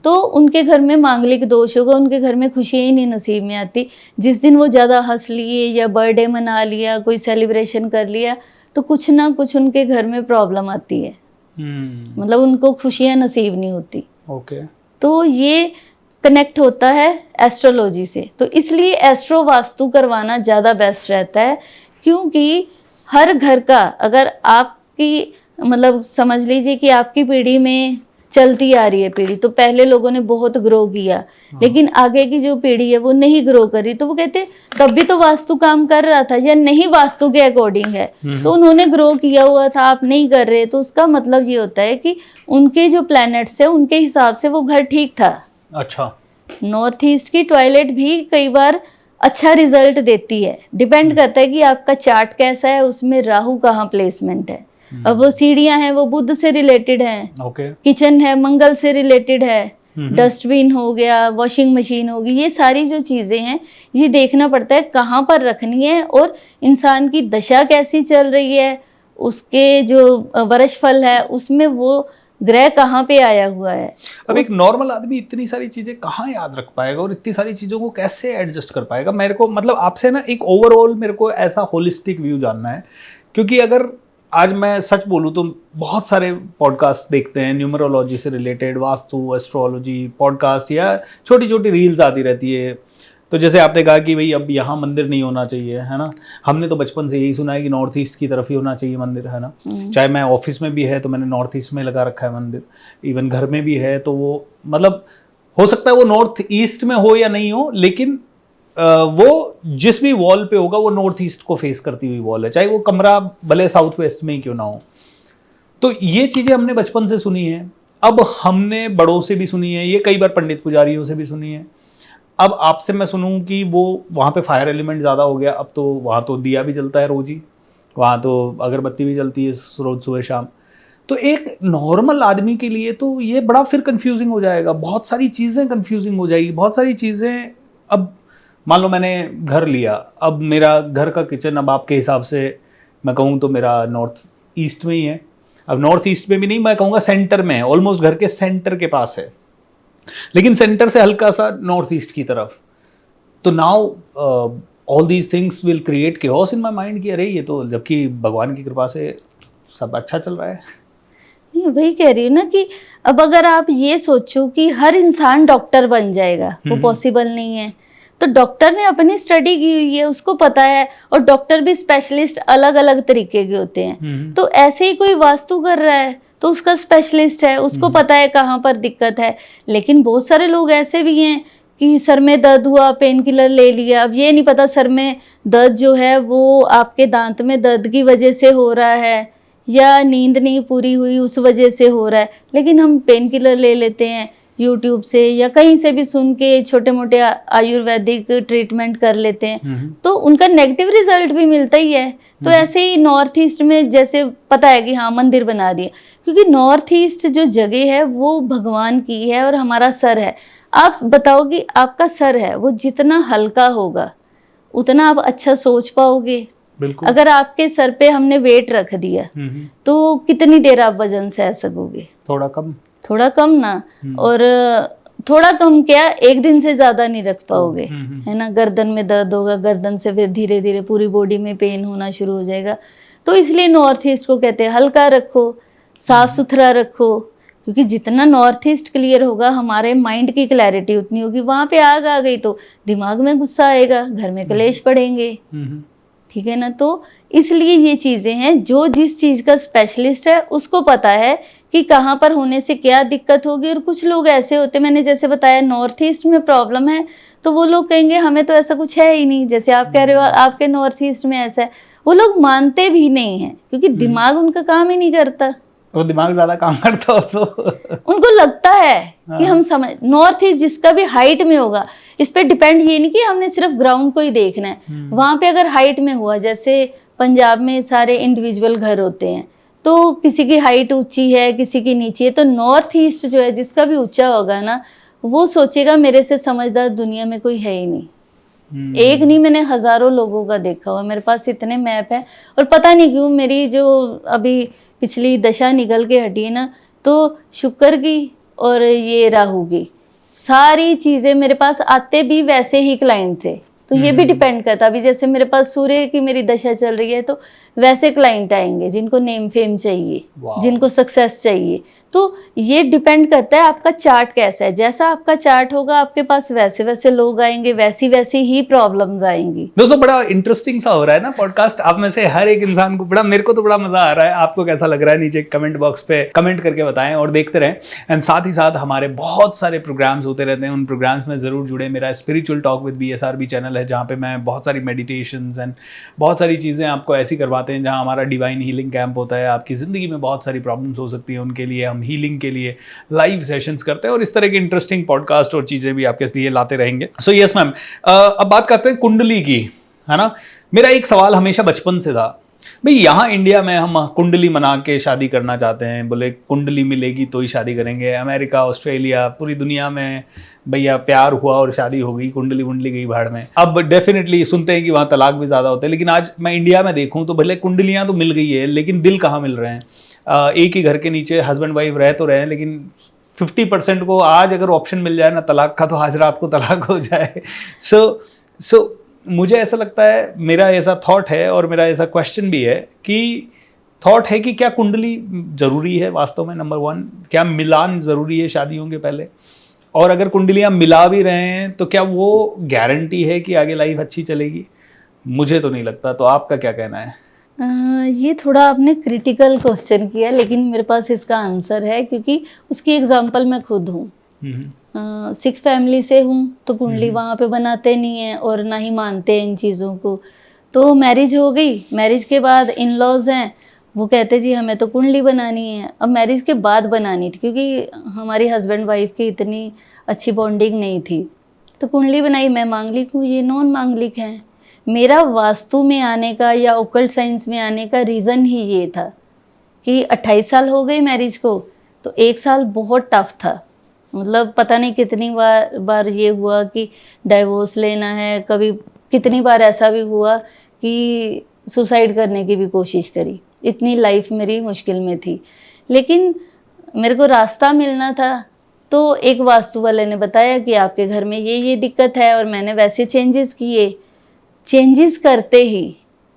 तो उनके घर में मांगलिक दोष होगा, उनके घर में खुशियां ही नहीं नसीब में आती। जिस दिन वो ज्यादा हंस लिए या बर्थडे मना लिया, कोई सेलिब्रेशन कर लिया, तो कुछ ना कुछ उनके घर में प्रॉब्लम आती है, मतलब उनको खुशियां नसीब नहीं होती। तो ये कनेक्ट होता है एस्ट्रोलॉजी से। तो इसलिए एस्ट्रो वास्तु करवाना ज़्यादा बेस्ट रहता है, क्योंकि हर घर का, अगर आपकी मतलब समझ लीजिए कि आपकी पीढ़ी में चलती आ रही है पीढ़ी, तो पहले लोगों ने बहुत ग्रो किया, लेकिन आगे की जो पीढ़ी है वो नहीं ग्रो करी, तो वो कहते तब भी तो वास्तु काम कर रहा था या नहीं वास्तु के अकॉर्डिंग है, तो उन्होंने ग्रो किया हुआ था, आप नहीं कर रहे, तो उसका मतलब ये होता है कि उनके जो प्लैनेट्स है उनके हिसाब से वो घर ठीक था। अच्छा, नॉर्थ ईस्ट की टॉयलेट भी कई बार अच्छा रिजल्ट देती है, डिपेंड करता है कि आपका चार्ट कैसा है, उसमें राहु कहाँ प्लेसमेंट है। अब वो सीढ़ियां हैं वो बुध से रिलेटेड हैं, ओके, किचन है मंगल से रिलेटेड है, डस्टबिन हो गया, वॉशिंग मशीन होगी, ये सारी जो चीजें हैं ये देखना पड़ता है कहाँ पर रखनी है, और इंसान की दशा कैसी चल रही है, उसके जो वर्ष फल है उसमें वो ग्रह कहाँ पे आया हुआ है। अब एक नॉर्मल आदमी इतनी सारी चीजें कहाँ याद रख पाएगा और इतनी सारी चीजों को कैसे एडजस्ट कर पाएगा? मेरे को मतलब आपसे ना एक ओवरऑल मेरे को ऐसा होलिस्टिक व्यू जानना है, क्योंकि अगर आज मैं सच बोलूँ तो बहुत सारे पॉडकास्ट देखते हैं न्यूमरोलॉजी से रिलेटेड, वास्तु, एस्ट्रोलॉजी पॉडकास्ट, या छोटी छोटी रील्स आती रहती है। तो जैसे आपने कहा कि भाई अब यहाँ मंदिर नहीं होना चाहिए, है ना, हमने तो बचपन से यही सुना है कि नॉर्थ ईस्ट की तरफ ही होना चाहिए मंदिर, है ना, चाहे मैं ऑफिस में भी है तो मैंने नॉर्थ ईस्ट में लगा रखा है मंदिर, इवन घर में भी है, तो वो मतलब हो सकता है वो नॉर्थ ईस्ट में हो या नहीं हो, लेकिन वो जिस भी वॉल पे होगा वो नॉर्थ ईस्ट को फेस करती हुई वॉल है, चाहे वो कमरा भले साउथ वेस्ट में ही क्यों ना हो। तो ये चीजें हमने बचपन से सुनी है, अब हमने बड़ों से भी सुनी है, ये कई बार पंडित पुजारियों से भी सुनी है। अब आपसे मैं सुनूं कि वो वहाँ पे फायर एलिमेंट ज़्यादा हो गया, अब तो वहाँ तो दिया भी जलता है रोज ही, वहाँ तो अगरबत्ती भी जलती है रोज सुबह शाम। तो एक नॉर्मल आदमी के लिए तो ये बड़ा फिर कंफ्यूजिंग हो जाएगा, बहुत सारी चीज़ें कंफ्यूजिंग हो जाएगी, बहुत सारी चीज़ें। अब मान लो मैंने घर लिया, अब मेरा घर का किचन अब आपके हिसाब से मैं कहूँ तो मेरा नॉर्थ ईस्ट में ही है। अब नॉर्थ ईस्ट में भी नहीं, मैं कहूँगा सेंटर में है, ऑलमोस्ट घर के सेंटर के पास है, लेकिन सेंटर से हल्का सा नॉर्थ ईस्ट की तरफ। तो now all these things will create chaos in my mind कि अरे ये तो, जबकि भगवान की कृपा से सब अच्छा चल रहा है। नहीं, वही कह रही हूँ ना कि अब अगर आप ये सोचो कि हर इंसान डॉक्टर बन जाएगा, वो पॉसिबल नहीं है। तो डॉक्टर ने अपनी स्टडी की हुई है, उसको पता है, और डॉक्टर भी स्पेशलिस्ट अलग अलग तरीके के होते हैं। तो ऐसे ही कोई वास्तु कर रहा है तो उसका स्पेशलिस्ट है, उसको पता है कहाँ पर दिक्कत है। लेकिन बहुत सारे लोग ऐसे भी हैं कि सर में दर्द हुआ, पेन किलर ले लिया, अब ये नहीं पता सर में दर्द जो है वो आपके दांत में दर्द की वजह से हो रहा है या नींद नहीं पूरी हुई उस वजह से हो रहा है, लेकिन हम पेन किलर ले लेते हैं यूट्यूब से या कहीं से भी सुन के, छोटे मोटे आयुर्वेदिक ट्रीटमेंट कर लेते हैं, तो उनका नेगेटिव रिजल्ट भी मिलता ही है। तो ऐसे ही नॉर्थ ईस्ट में जैसे पता है कि हाँ मंदिर बना दिया, क्योंकि नॉर्थ ईस्ट जो जगह है वो भगवान की है और हमारा सर है। आप बताओ कि आपका सर है वो जितना हल्का होगा उतना आप अच्छा सोच पाओगे। बिल्कुल। अगर आपके सर पे हमने वेट रख दिया तो कितनी देर आप वजन सह सकोगे? थोड़ा कम ना, और थोड़ा कम क्या, एक दिन से ज्यादा नहीं रख पाओगे, है ना। गर्दन में दर्द होगा, गर्दन से फिर धीरे धीरे पूरी बॉडी में पेन होना शुरू हो जाएगा। तो इसलिए नॉर्थ ईस्ट को कहते हैं हल्का रखो, साफ सुथरा रखो, क्योंकि जितना नॉर्थ ईस्ट क्लियर होगा हमारे माइंड की क्लैरिटी उतनी होगी। वहां पे आग आ गई तो दिमाग में गुस्सा आएगा, घर में कलेश पड़ेंगे, ठीक है ना। तो इसलिए ये चीजें हैं, जो जिस चीज का स्पेशलिस्ट है उसको पता है कि कहाँ पर होने से क्या दिक्कत होगी। और कुछ लोग ऐसे होते, मैंने जैसे बताया नॉर्थ ईस्ट में प्रॉब्लम है तो वो लोग कहेंगे हमें तो ऐसा कुछ है ही नहीं, जैसे आप कह रहे हो आपके नॉर्थ ईस्ट में ऐसा है। वो लोग मानते भी नहीं है क्योंकि दिमाग उनका काम ही नहीं करता। वो दिमाग ज्यादा काम करता हो तो उनको लगता है कि हम समझ, नॉर्थ ईस्ट जिसका भी हाइट में होगा, इस पे डिपेंड ये नहीं कि हमने सिर्फ ग्राउंड को ही देखना है। वहां पे अगर हाइट में हुआ, जैसे पंजाब में सारे इंडिविजुअल घर होते हैं तो किसी की हाइट ऊंची है किसी की नीची है, तो नॉर्थ ईस्ट जो है जिसका भी ऊंचा होगा ना वो सोचेगा मेरे से समझदार दुनिया में कोई है ही नहीं। एक नहीं, मैंने हजारों लोगों का देखा हुआ, मेरे पास इतने मैप है। और पता नहीं क्यों मेरी जो अभी पिछली दशा निकल के हटी है ना, तो शुक्र की और ये राहु की सारी चीजें मेरे पास आते भी वैसे ही क्लाइंट थे। तो ये भी डिपेंड करता, अभी जैसे मेरे पास सूर्य की मेरी दशा चल रही है तो वैसे क्लाइंट आएंगे जिनको नेम फेम चाहिए, Wow. जिनको सक्सेस चाहिए। तो ये डिपेंड करता है आपका चार्ट कैसा है। जैसा आपका चार्ट होगा आपके पास वैसे वैसे लोग आएंगे, वैसी वैसी ही प्रॉब्लम्स आएंगी। दोस्तों बड़ा इंटरेस्टिंग सा हो रहा है ना पॉडकास्ट। आप में से हर एक इंसान को मेरे को तो बड़ा मजा आ रहा है। आपको कैसा लग रहा है नीचे कमेंट बॉक्स पे कमेंट करके बताएं और देखते रहें। एंड साथ ही साथ हमारे बहुत सारे प्रोग्राम्स होते रहते हैं, उन प्रोग्राम्स में जरूर जुड़े। मेरा spiritual talk with BSRB channel है जहाँ पे मैं बहुत सारी मेडिटेशंस एंड बहुत सारी चीज़ें आपको ऐसी करवाते हैं, जहाँ हमारा डिवाइन हीलिंग कैंप होता है। आपकी ज़िंदगी में बहुत सारी प्रॉब्लम्स हो सकती हैं, उनके लिए हम हीलिंग के लिए लाइव सेशंस करते हैं और इस तरह की इंटरेस्टिंग पॉडकास्ट और चीज़ें भी आपके लिए लाते रहेंगे। सो यस मैम, अब बात करते हैं कुंडली की, है ना। मेरा एक सवाल हमेशा बचपन से था, भाई यहाँ इंडिया में हम कुंडली मना के शादी करना चाहते हैं, बोले कुंडली मिलेगी तो ही शादी करेंगे। अमेरिका, ऑस्ट्रेलिया, पूरी दुनिया में भैया प्यार हुआ और शादी हो गई, कुंडली वुंडली गई भाड़ में। अब डेफिनेटली सुनते हैं कि वहाँ तलाक भी ज़्यादा होते हैं, लेकिन आज मैं इंडिया में देखूँ तो भले कुंडलियाँ तो मिल गई है, लेकिन दिल कहाँ मिल रहे हैं। एक ही घर के नीचे हस्बैंड वाइफ रह तो रहे हैं, लेकिन 50% को आज अगर ऑप्शन मिल जाए ना तलाक का, तो आज रात को तलाक हो जाए। सो मुझे ऐसा लगता है, मेरा ऐसा थॉट है और मेरा ऐसा क्वेश्चन भी है कि थॉट है कि क्या कुंडली ज़रूरी है वास्तव में? नंबर 1, क्या मिलान ज़रूरी है शादियों के पहले? और अगर कुंडलियाँ मिला भी रहे हैं तो क्या वो गारंटी है कि आगे लाइफ अच्छी चलेगी? मुझे तो नहीं लगता। तो आपका क्या कहना है? ये थोड़ा आपने क्रिटिकल क्वेश्चन किया, लेकिन मेरे पास इसका आंसर है, क्योंकि उसकी एग्जांपल मैं खुद हूँ। सिख फैमिली से हूँ, तो कुंडली वहाँ पे बनाते नहीं है और ना ही मानते हैं इन चीज़ों को। तो मैरिज हो गई, मैरिज के बाद इन लॉज हैं, वो कहते जी हमें तो कुंडली बनानी है। अब मैरिज के बाद बनानी थी, क्योंकि हमारी हस्बैंड वाइफ की इतनी अच्छी बॉन्डिंग नहीं थी, तो कुंडली बनाई। मैं मांगलिक हूँ, ये नॉन मांगलिक हैं। मेरा वास्तु में आने का या ओकल्ट साइंस में आने का रीज़न ही ये था कि 28 साल हो गए मैरिज को, तो 1 साल बहुत टफ था। मतलब पता नहीं कितनी बार ये हुआ कि डाइवोर्स लेना है, कभी कितनी बार ऐसा भी हुआ कि सुसाइड करने की भी कोशिश करी। इतनी लाइफ मेरी मुश्किल में थी, लेकिन मेरे को रास्ता मिलना था। तो एक वास्तु वाले ने बताया कि आपके घर में ये दिक्कत है, और मैंने वैसे चेंजेस किए। चेंजेस करते ही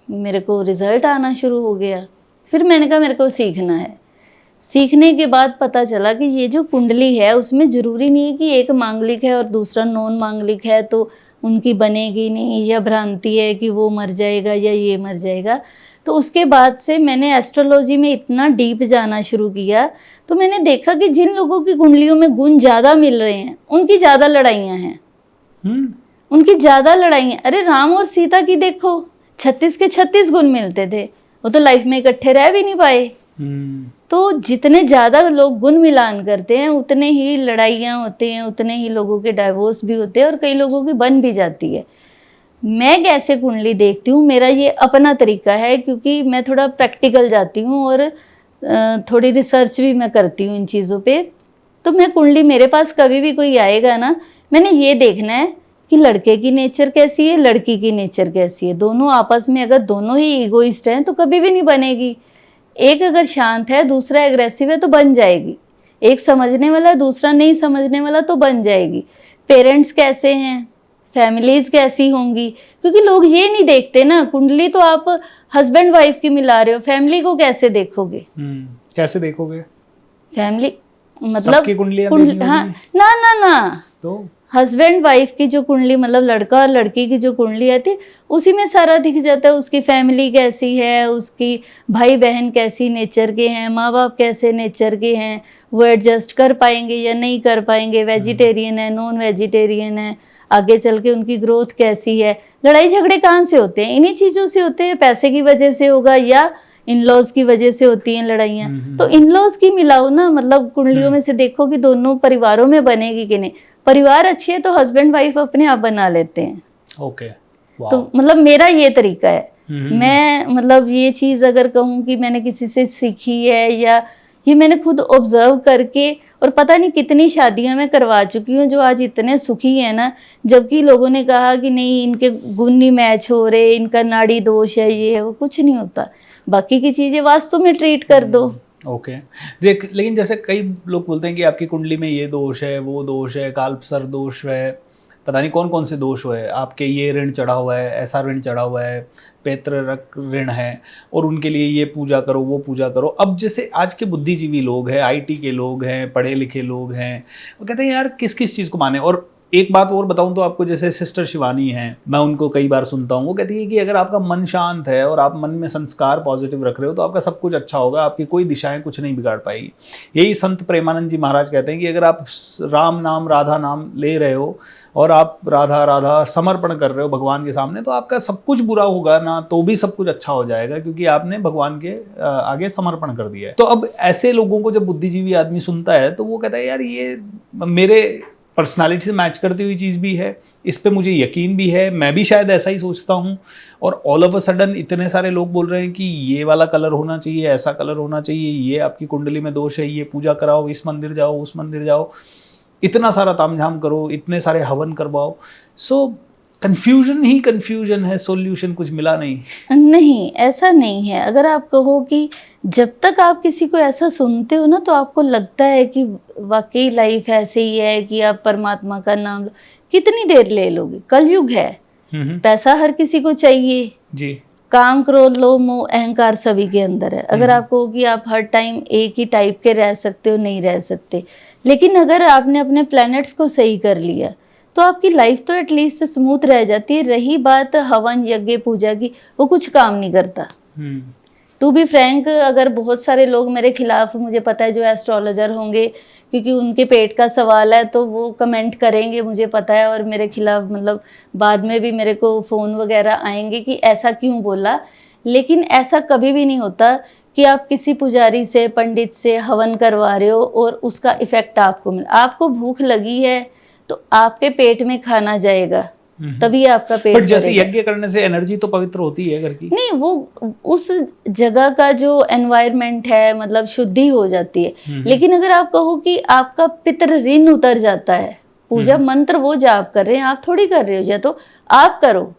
मेरे को रिजल्ट आना शुरू हो गया। फिर मैंने कहा मेरे को सीखना है। सीखने के बाद पता चला कि ये जो कुंडली है उसमें ज़रूरी नहीं है कि एक मांगलिक है और दूसरा नॉन मांगलिक है तो उनकी बनेगी नहीं, या भ्रांति है कि वो मर जाएगा या ये मर जाएगा। तो उसके बाद से मैंने एस्ट्रोलॉजी में इतना डीप जाना शुरू किया, तो मैंने देखा कि जिन लोगों की कुंडलियों में गुण ज़्यादा मिल रहे हैं उनकी ज़्यादा लड़ाइयाँ हैं। उनकी ज़्यादा लड़ाइयाँ। अरे राम और सीता की देखो, 36 के 36 गुण मिलते थे, वो तो लाइफ में इकट्ठे रह भी नहीं पाए। तो जितने ज़्यादा लोग गुण मिलान करते हैं उतने ही लड़ाइयाँ होती हैं, उतने ही लोगों के डाइवोर्स भी होते हैं और कई लोगों की बन भी जाती है। मैं कैसे कुंडली देखती हूँ, मेरा ये अपना तरीका है, क्योंकि मैं थोड़ा प्रैक्टिकल जाती हूँ और थोड़ी रिसर्च भी मैं करती हूँ इन चीज़ों पे। तो मैं कुंडली, मेरे पास कभी भी कोई आएगा ना, मैंने ये देखना है कि लड़के की नेचर कैसी है, लड़की की नेचर कैसी है। दोनों आपस में अगर दोनों ही ईगोइस्ट हैं तो कभी भी नहीं बनेगी। एक अगर शांत है, दूसरा एग्रेसिव है, तो बन जाएगी। एक समझने वाला, दूसरा नहीं समझने वाला, तो बन जाएगी। पेरेंट्स कैसे हैं, फैमिलीज कैसी होंगी, क्योंकि लोग ये नहीं देखते ना। कुंडली तो आप हस्बैंड वाइफ की मिला रहे हो, फैमिली को कैसे देखोगे? कैसे देखोगे? फैमिली मतलब हाँ, ना तो हस्बैंड वाइफ की जो कुंडली, मतलब लड़का और लड़की की जो कुंडली आती, उसी में सारा दिख जाता है। उसकी फैमिली कैसी है, उसकी भाई बहन कैसी नेचर के हैं, माँ बाप कैसे नेचर के हैं, वो एडजस्ट कर पाएंगे या नहीं कर पाएंगे, वेजिटेरियन है, नॉन वेजिटेरियन है, आगे चल के उनकी ग्रोथ कैसी है। लड़ाई झगड़े कहाँ से होते हैं? इन्हीं चीज़ों से होते हैं। पैसे की वजह से होगा या इन लॉज की वजह से होती हैं लड़ाइयाँ। तो इन लॉज की मिलाओ ना, मतलब कुंडलियों में से देखो कि दोनों परिवारों में बनेगी कि नहीं। परिवार अच्छी है तो हस्बैंड वाइफ अपने आप बना लेते हैं। ओके, तो मतलब मेरा ये तरीका है। मैं मतलब ये चीज़ अगर कहूँ कि मैंने किसी से सीखी है या ये मैंने खुद ऑब्जर्व करके, और पता नहीं कितनी शादियां मैं करवा चुकी हूँ जो आज इतने सुखी है ना, जबकि लोगों ने कहा कि नहीं इनके गुण नहीं मैच हो रहे, इनका नाड़ी दोष है, ये है वो। कुछ नहीं होता, बाकी की चीज़ें वास्तु में ट्रीट कर दो। ओके देख, लेकिन जैसे कई लोग बोलते हैं कि आपकी कुंडली में ये दोष है, वो दोष है, कालसर्प दोष है, पता नहीं कौन कौन से दोष हुए, आपके ये ऋण चढ़ा हुआ है, ऐसा ऋण चढ़ा हुआ है, पैतृक ऋण है और उनके लिए ये पूजा करो वो पूजा करो। अब जैसे आज के बुद्धिजीवी लोग हैं, आईटी के लोग हैं, पढ़े लिखे लोग हैं, वो कहते हैं यार किस किस चीज़ को माने। और एक बात और बताऊं तो आपको, जैसे सिस्टर शिवानी हैं, मैं उनको कई बार सुनता हूँ, वो कहती है कि अगर आपका मन शांत है और आप मन में संस्कार पॉजिटिव रख रहे हो तो आपका सब कुछ अच्छा होगा, आपकी कोई दिशाएं कुछ नहीं बिगाड़ पाएगी। यही संत प्रेमानंद जी महाराज कहते हैं कि अगर आप राम नाम राधा नाम ले रहे हो और आप राधा राधा समर्पण कर रहे हो भगवान के सामने, तो आपका सब कुछ बुरा होगा ना तो भी सब कुछ अच्छा हो जाएगा, क्योंकि आपने भगवान के आगे समर्पण कर दिया है। तो अब ऐसे लोगों को जब बुद्धिजीवी आदमी सुनता है तो वो कहता है यार ये मेरे पर्सनालिटी से मैच करती हुई चीज़ भी है, इस पे मुझे यकीन भी है, मैं भी शायद ऐसा ही सोचता हूँ। और ऑल ऑफ अ सडन इतने सारे लोग बोल रहे हैं कि ये वाला कलर होना चाहिए, ऐसा कलर होना चाहिए, ये आपकी कुंडली में दोष है, ये पूजा कराओ, इस मंदिर जाओ, उस मंदिर जाओ, इतना सारा तामझाम करो, इतने सारे हवन करवाओ। सो कंफ्यूजन ही कंफ्यूजन है, सॉल्यूशन कुछ मिला नहीं, ऐसा नहीं है। अगर आप कहो कि जब तक आप किसी को ऐसा सुनते हो ना तो आपको लगता है कि वाकई लाइफ ऐसे ही है कि आप परमात्मा का नाम लो, कितनी देर ले लोगे? कलयुग है, पैसा हर किसी को चाहिए जी, काम क्रोध लोभ मोह अहंकार सभी के अंदर है। अगर आप कहो कि आप हर टाइम एक ही टाइप के रह सकते हो, नहीं रह सकते। लेकिन अगर आपने अपने प्लैनेट्स को सही कर लिया तो आपकी लाइफ तो एटलीस्ट स्मूथ रह जाती है। रही बात हवन यज्ञ पूजा की, वो कुछ काम नहीं करता। टू बी फ्रैंक, अगर बहुत सारे लोग मेरे खिलाफ, मुझे पता है जो एस्ट्रोलॉजर होंगे, क्योंकि उनके पेट का सवाल है तो वो कमेंट करेंगे, मुझे पता है, और मेरे खिलाफ मतलब बाद में भी मेरे को फ़ोन वगैरह आएंगे कि ऐसा क्यों बोला। लेकिन ऐसा कभी भी नहीं होता कि आप किसी पुजारी से, पंडित से हवन करवा रहे हो और उसका इफेक्ट आपको मिले। आपको भूख लगी है तो आपके पेट में खाना जाएगा, तभी आपका पेट बट जैसे भरेगा। यज्ञ करने से एनर्जी तो पवित्र होती है घर की। नहीं, वो उस जगह का जो एनवायरनमेंट है मतलब शुद्धि हो जाती है। लेकिन अगर आप कहो कि आपका पितृ ऋण उतर जाता है, पूजा मंत्र वो जाप कर रहे हैं, आप थोड़ी कर रहे हो, या तो आप करो,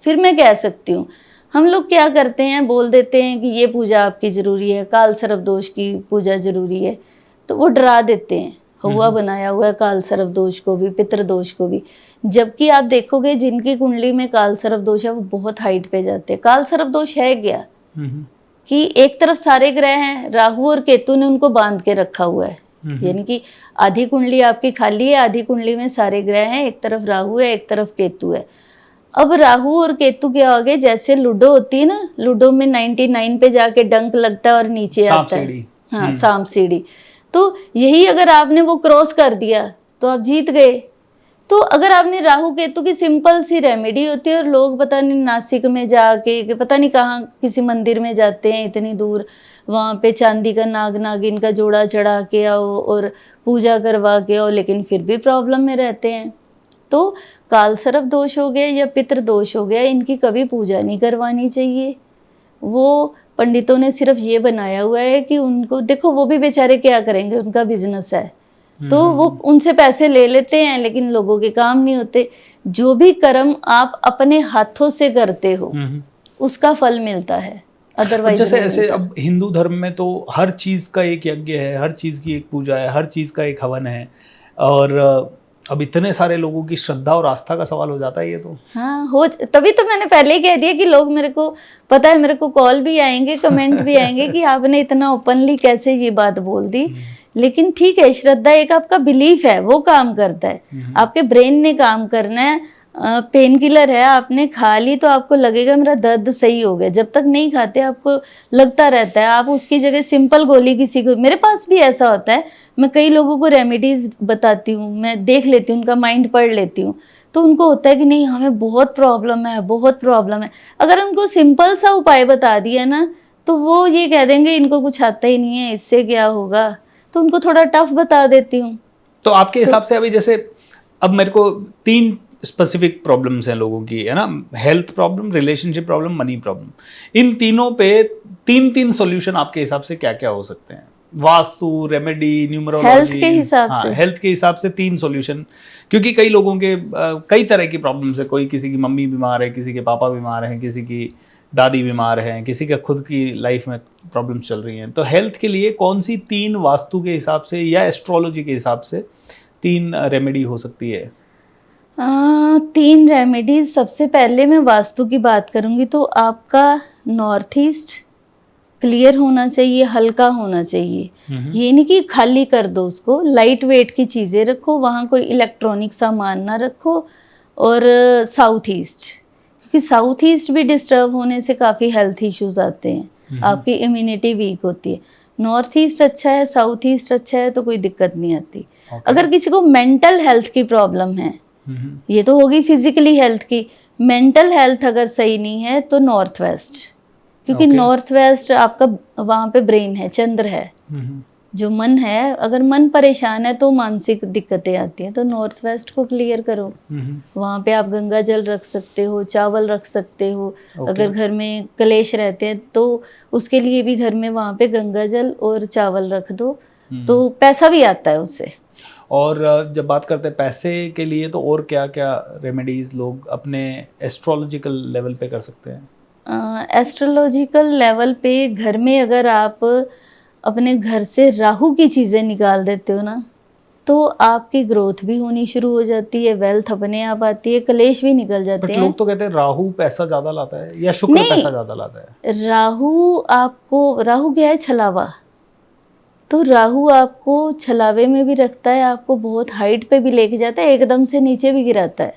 फिर मैं कह सकती हूँ। हम लोग क्या करते हैं, बोल देते हैं कि ये पूजा आपकी जरूरी है, काल सर्प दोष की पूजा जरूरी है, तो वो डरा देते हैं। हुआ बनाया हुआ है काल सर्प दोष को भी, पितृ दोष को भी। जबकि आप देखोगे जिनकी कुंडली में काल सर्प दोष है वो बहुत हाइट पे जाते हैं। काल सर्प दोष है क्या कि एक तरफ सारे ग्रह हैं, राहु और केतु ने उनको बांध के रखा हुआ है। यानी कि आधी कुंडली आपकी खाली है, आधी कुंडली में सारे ग्रह हैं, एक तरफ राहु है, एक तरफ केतु है। अब राहु और केतु क्या हो गए, जैसे लूडो होती है ना, लूडो में 99 पे जाके डंक लगता है और नीचे आता है, हाँ, सांप सीढ़ी। तो यही अगर आपने वो क्रॉस कर दिया तो आप जीत गए। तो अगर आपने राहु केतु की सिंपल सी रेमेडी होती है, और लोग पता नहीं नासिक में जाके कि पता नहीं कहाँ किसी मंदिर में जाते हैं इतनी दूर, वहाँ पे चांदी का नाग नागिन का जोड़ा चढ़ा के आओ और पूजा करवा के आओ, लेकिन फिर भी प्रॉब्लम में रहते हैं। तो काल सर्प दोष हो गया या पितृ दोष हो गया, इनकी कभी पूजा नहीं करवानी चाहिए। वो पंडितों ने सिर्फ ये बनाया हुआ है कि उनको देखो, वो भी बेचारे क्या करेंगे, उनका बिजनेस है, तो वो उनसे पैसे ले लेते हैं, लेकिन लोगों के काम नहीं होते। जो भी कर्म आप अपने हाथों से करते हो उसका फल मिलता है, अदरवाइज जैसे ऐसे अब हिंदू धर्म में तो हर चीज का एक यज्ञ है, हर चीज की एक पूजा है, हर चीज का एक हवन है, और अब इतने सारे लोगों की श्रद्धा और आस्था का सवाल हो जाता है ये तो। हाँ, हो, तभी तो मैंने पहले ही कह दिया कि लोग, मेरे को पता है, मेरे को कॉल भी आएंगे, कमेंट भी आएंगे कि आपने इतना ओपनली कैसे ये बात बोल दी। लेकिन ठीक है, श्रद्धा एक आपका बिलीफ है, वो काम करता है। आपके ब्रेन ने काम करना है। पेन किलर है, आपने खा ली तो आपको लगेगा मेरा दर्द सही हो गया। जब तक नहीं खाते आपको लगता रहता है। आप उसकी जगह सिंपल गोली किसी को, मेरे पास भी ऐसा होता है, मैं कई लोगों को रेमेडीज बताती हूँ, मैं देख लेती हूँ, उनका माइंड पढ़ लेती हूँ, तो उनको होता है कि नहीं हमें बहुत प्रॉब्लम है, बहुत प्रॉब्लम है। अगर उनको सिंपल सा उपाय बता दिया ना तो वो ये कह देंगे इनको कुछ आता ही नहीं है, इससे क्या होगा, तो उनको थोड़ा टफ बता देती हूँ। तो आपके हिसाब से अभी जैसे अब मेरे को 3 स्पेसिफिक प्रॉब्लम्स हैं लोगों की, है ना, health problem, relationship problem, money problem. इन तीनों पे 3 सॉल्यूशन आपके हिसाब से क्या क्या हो सकते हैं? वास्तु, रेमेडी, न्यूमरोलॉजी, हेल्थ के हिसाब से, हेल्थ के हिसाब से 3 सॉल्यूशन। क्योंकि कई लोगों के कई तरह की प्रॉब्लम्स है, कोई किसी की मम्मी बीमार है, किसी के पापा बीमार हैं, किसी की दादी बीमार हैं, किसी का खुद की लाइफ में प्रॉब्लम्स चल रही हैं। तो हेल्थ के लिए कौन सी 3 वास्तु के हिसाब से या एस्ट्रोलॉजी के हिसाब से 3 रेमेडी हो सकती है? तीन रेमेडीज। सबसे पहले मैं वास्तु की बात करूंगी तो आपका नॉर्थ ईस्ट क्लियर होना चाहिए, हल्का होना चाहिए। ये नहीं कि खाली कर दो उसको, लाइट वेट की चीजें रखो, वहाँ कोई इलेक्ट्रॉनिक सामान ना रखो। और साउथ ईस्ट, क्योंकि साउथ ईस्ट भी डिस्टर्ब होने से काफ़ी हेल्थ इश्यूज आते हैं, आपकी इम्यूनिटी वीक होती है। नॉर्थ ईस्ट अच्छा है, साउथ ईस्ट अच्छा है, तो कोई दिक्कत नहीं आती। अगर किसी को मेंटल हेल्थ की प्रॉब्लम है, ये तो होगी फिजिकली हेल्थ की, मेंटल हेल्थ अगर सही नहीं है तो नॉर्थ वेस्ट, क्योंकि नॉर्थ वेस्ट आपका वहाँ पे ब्रेन है, चंद्र है, जो मन है। अगर मन परेशान है तो मानसिक दिक्कतें आती हैं, तो नॉर्थ वेस्ट को क्लियर करो। वहाँ पे आप गंगा जल रख सकते हो, चावल रख सकते हो। अगर घर में कलेश रहते हैं तो उसके लिए भी घर में वहाँ पे गंगा जल और चावल रख दो, तो पैसा भी आता है उससे। और जब बात करते हैं पैसे के लिए, तो और क्या क्या रेमेडीज लोग अपने एस्ट्रोलॉजिकल लेवल पे कर सकते हैं? एस्ट्रोलॉजिकल लेवल पे घर में अगर आप अपने घर से राहु की चीज़ें निकाल देते हो ना, तो आपकी ग्रोथ भी होनी शुरू हो जाती है, वेल्थ अपने आप आती है, कलेश भी निकल जाते हैं। लोग तो कहते हैं राहु पैसा ज्यादा लाता है या शुक्र पैसा ज्यादा लाता है? राहु क्या है? छलावा। तो राहु आपको छलावे में भी रखता है, आपको बहुत हाइट पे भी लेके जाता है, एकदम से नीचे भी गिराता है।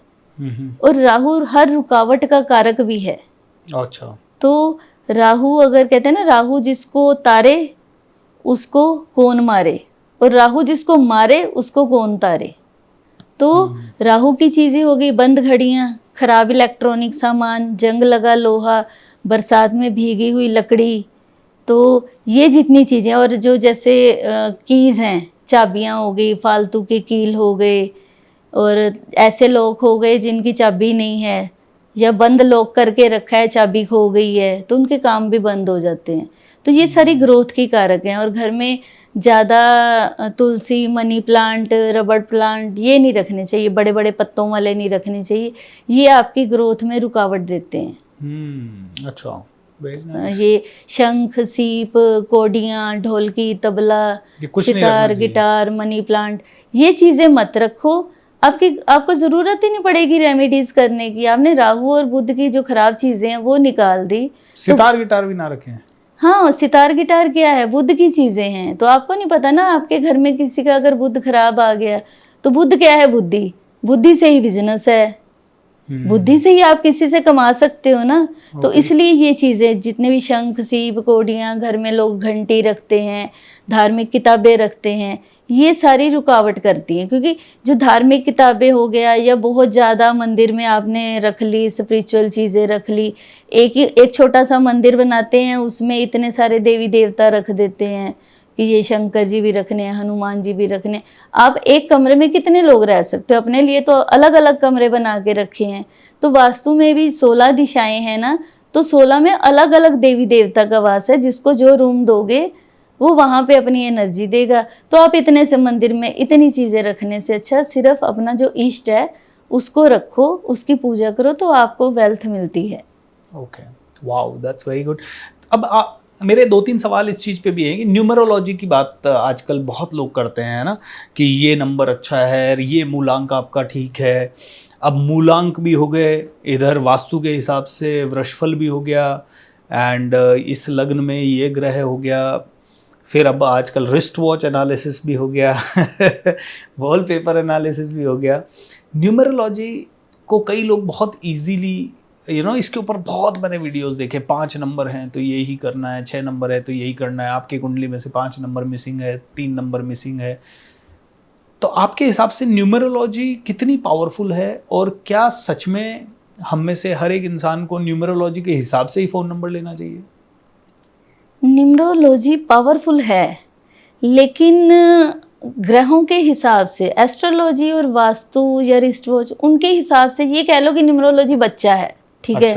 और राहु हर रुकावट का कारक भी है। अच्छा। तो राहु, अगर कहते हैं ना, राहु जिसको तारे उसको कौन मारे, और राहु जिसको मारे उसको कौन तारे। तो राहु की चीजें हो गई बंद घड़ियां, खराब इलेक्ट्रॉनिक सामान, जंग लगा लोहा, बरसात में भीगी हुई लकड़ी, तो ये जितनी चीजें, और जो जैसे कीज हैं, चाबियां हो गई, फालतू के कील हो गए, और ऐसे लॉक हो गए जिनकी चाबी नहीं है, या बंद लॉक करके रखा है, चाबी खो गई है, तो उनके काम भी बंद हो जाते हैं। तो ये सारी ग्रोथ की कारक हैं। और घर में ज़्यादा तुलसी, मनी प्लांट, रबड़ प्लांट ये नहीं रखने चाहिए, बड़े बड़े पत्तों वाले नहीं रखने चाहिए, ये आपकी ग्रोथ में रुकावट देते हैं। अच्छा। ये शंख, सीप, कोडियाँ, ढोलकी, तबला, सितार, गिटार, मनी प्लांट, ये चीज़ें मत रखो। आपको ज़रूरत ही नहीं पड़ेगी रेमेडीज करने की। आपने राहु और बुध की जो खराब चीज़ें हैं वो निकाल दी। सितार गिटार भी ना रखें? हाँ, सितार गिटार क्या है? बुध की चीज़ें हैं। तो आपको नहीं पता ना, आपके घर में किसी का अगर बुध खराब आ गया, तो बुध क्या है? बुद्धि। बुद्धि से ही बिजनेस है, बुद्धि से ही आप किसी से कमा सकते हो ना। तो इसलिए ये चीज़ें, जितने भी शंख, सीप, कोडियाँ, घर में लोग घंटी रखते हैं, धार्मिक किताबें रखते हैं, ये सारी रुकावट करती हैं। क्योंकि जो धार्मिक किताबें हो गया, या बहुत ज़्यादा मंदिर में आपने रख ली, स्पिरिचुअल चीज़ें रख ली, एक छोटा सा मंदिर बनाते हैं, उसमें इतने सारे देवी देवता रख देते हैं कि ये शंकर जी भी रखने हैं, हनुमान जी भी रखने हैं। आप एक कमरे में कितने लोग रह सकते हो? अपने लिए तो अलग अलग कमरे बना के रखे हैं। तो वास्तु में भी 16 दिशाएं हैं ना, तो 16 में अलग अलग देवी देवता का वास है। जिसको जो रूम दोगे वो वहाँ पे अपनी एनर्जी देगा। तो आप इतने से मंदिर में इतनी चीज़ें रखने से अच्छा सिर्फ अपना जो इष्ट है उसको रखो, उसकी पूजा करो, तो आपको वेल्थ मिलती है। Okay, wow, that's very good. अब मेरे 2-3 सवाल इस चीज़ पे भी हैं कि न्यूमरोलॉजी की बात आजकल बहुत लोग करते हैं ना, कि ये नंबर अच्छा है, ये मूलांक आपका ठीक है। अब मूलांक भी हो गए, इधर वास्तु के हिसाब से वृषफल भी हो गया, एंड इस लग्न में ये ग्रह हो गया, फिर अब आजकल रिस्ट वॉच एनालिसिस भी हो गया वॉलपेपर एनालिसिस भी हो गया। न्यूमरोलॉजी को कई लोग बहुत इजीली, इसके ऊपर बहुत मैंने वीडियोस देखे, 5 नंबर हैं तो यही करना है, 6 नंबर है तो यही करना है, आपकी कुंडली में से 5 नंबर मिसिंग है, 3 नंबर मिसिंग है। तो आपके हिसाब से न्यूमरोलॉजी कितनी पावरफुल है, और क्या सच में हम में से हर एक इंसान को न्यूमरोलॉजी के हिसाब से ही फ़ोन नंबर लेना चाहिए? न्यूमरोलॉजी पावरफुल है, लेकिन ग्रहों के हिसाब से, एस्ट्रोलॉजी और वास्तु या रिस्ट वॉच उनके हिसाब से ये कह लो कि न्यूमरोलॉजी बच्चा है, ठीक है।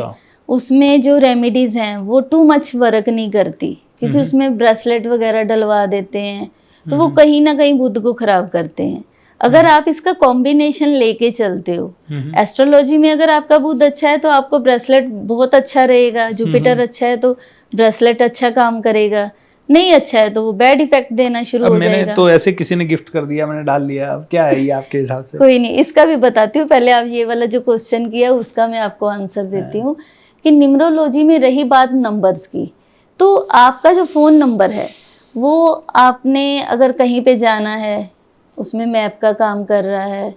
उसमें जो रेमेडीज हैं वो टू मच वर्क नहीं करती, क्योंकि उसमें ब्रेसलेट वगैरह डलवा देते हैं, तो वो कहीं ना कहीं बुध को खराब करते हैं। अगर आप इसका कॉम्बिनेशन लेके चलते हो, एस्ट्रोलॉजी में अगर आपका बुध अच्छा है तो आपको ब्रेसलेट बहुत अच्छा रहेगा, जुपिटर अच्छा है तो ब्रेसलेट अच्छा काम करेगा। नहीं अच्छा है तो वो बैड इफेक्ट देना शुरू अब हो मैंने जाएगा। तो ऐसे किसी ने गिफ्ट कर दिया, मैंने डाल लिया, अब क्या है ये आपके हिसाब से? कोई नहीं, इसका भी बताती हूँ। पहले आप ये वाला जो क्वेश्चन किया उसका मैं आपको आंसर देती हूँ कि न्यूमरोलॉजी में रही बात नंबर्स की, तो आपका जो फ़ोन नंबर है वो आपने अगर कहीं पे जाना है, उसमें मैप का काम कर रहा है,